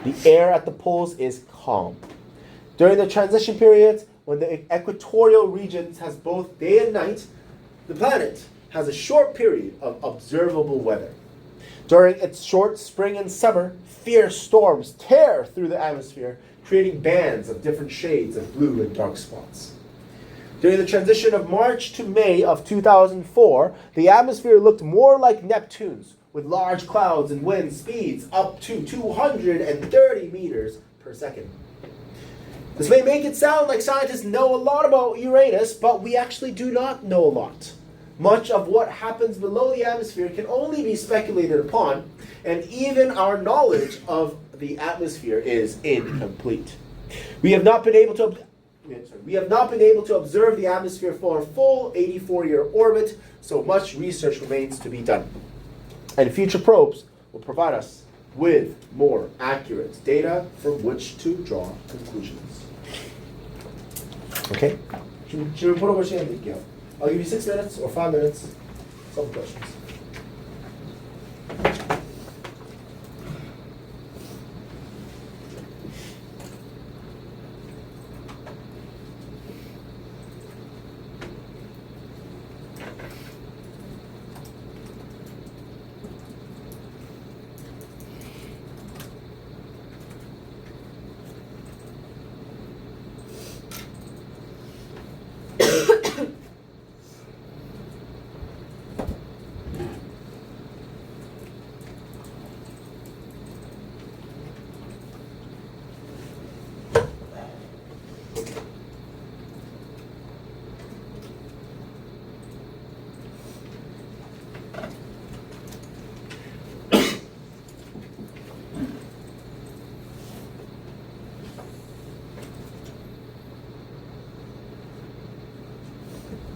The air at the poles is calm. During the transition periods, when the equatorial regions has both day and night, the planet has a short period of observable weather. During its short spring and summer, fierce storms tear through the atmosphere, creating bands of different shades of blue and dark spots. During the transition of March to May of 2004, the atmosphere looked more like Neptune's, with large clouds and wind speeds up to 230 meters per second. This may make it sound like scientists know a lot about Uranus, but we actually do not know a lot. Much of what happens below the atmosphere can only be speculated upon, and even our knowledge of the atmosphere is incomplete. We have not been able to observe the atmosphere for a full 84-year orbit, so much research remains to be done. And future probes will provide us with more accurate data from which to draw conclusions. Okay? 질문 풀어볼 시간 드릴게요. I'll give you 6 minutes or 5 minutes. Some questions.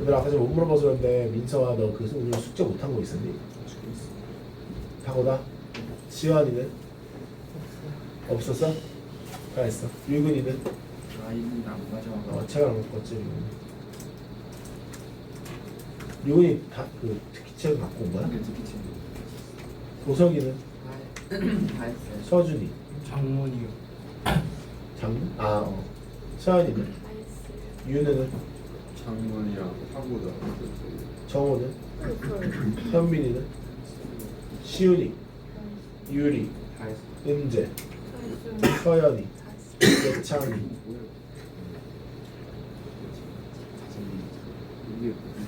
얘들아 아까 전에 못 물어봐서 그런데 민서아 너 그 오늘 숙제 못한 거 있었니? 다고다? 지환이는? 없었어? 잘했어. 유근이는? 아이는 안 가져와서 책을 안 갖고 왔지 유근이 다 그 특기책을 갖고 온 거야? 특히치 도석이는? 다 했어요. 서준이? 장문이요. 장문? 서현이는? 유는은? 장문이랑 사고다. 정호는? 현민이는? 시윤이? 유리? 다 했어요. 은재? 서연이? 예창이?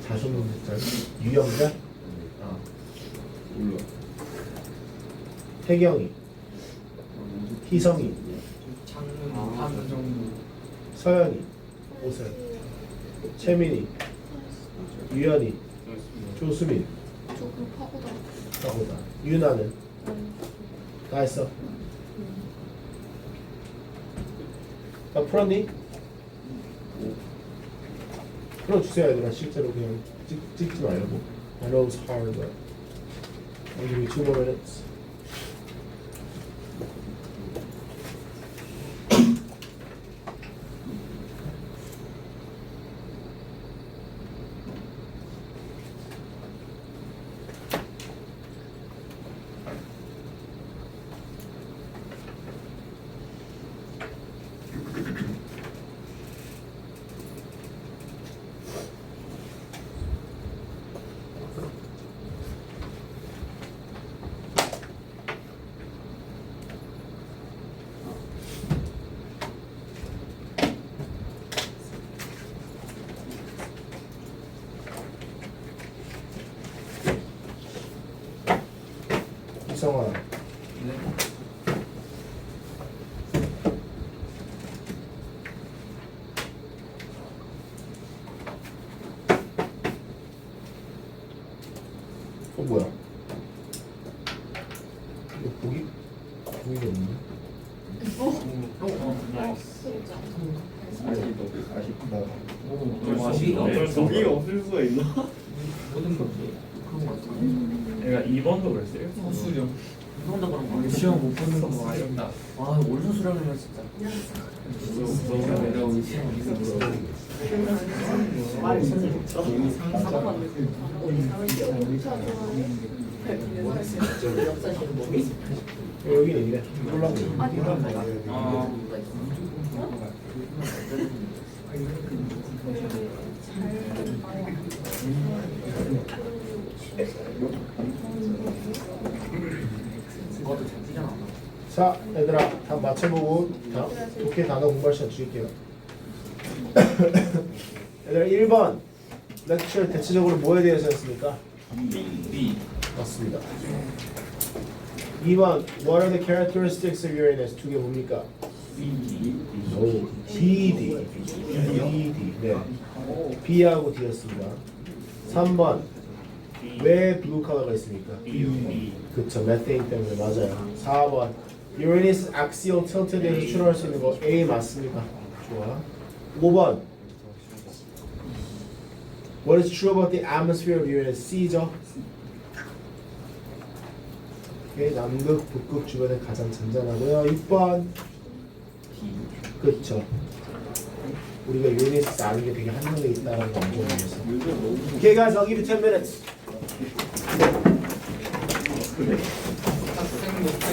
자손문제짤? 유영자? 몰라. 태경이? 희성이? 장문 반 정도. 서연이? 오세요. 채민이? 유연이? 조수민? 저 그거 파고다. 나보다 유나는? 다 했어? 다 풀었니? 풀어주세요 얘들아 실제로 그냥 찍지 말고 I know it's hard but I'll give you 2 more minutes. 이성아 뭐야? 이거 보기가 없네. 저기가 없을 수가 있나? 모든 거 그런 거 같아요. 내가 2번도 그랬어요. 수령. 이번도 그런 거. 시험 못 보는 거 아쉽다. 아 옳은 수령이면 진짜. 내가 우리 시험 이거 물어. 여기는 이래. 콜라보. 그것도 잘 뛰잖아. 자, 얘들아, 다 맞춰보고 독해 단어 공부할 시간 줄게요. 얘들아, 1번 렉처 대체적으로 뭐에 대해서 했습니까? B. 맞습니다. 2번 What are the characteristics of Uranus? 두 개 뭡니까? No. DD. DD. 네. B하고 D였습니다. 3번. 왜 블루 컬러가 있습니까? 그쵸. 메테인 때문에 맞아요. 4번. 유레니스 액시얼 틸트에서 출현할 수 있는 거 A 맞습니다. 좋아. 5번. What is true about the atmosphere of Uranus? C죠. 오케이, 남극, 북극 주변에 가장 잔잔하고요. 6번. 그쵸. 우리가 유레니스 아는 게 되게 한정돼 있다는 거 알고 있어서. Okay, guys, I'll give you 10 minutes. 학생 목표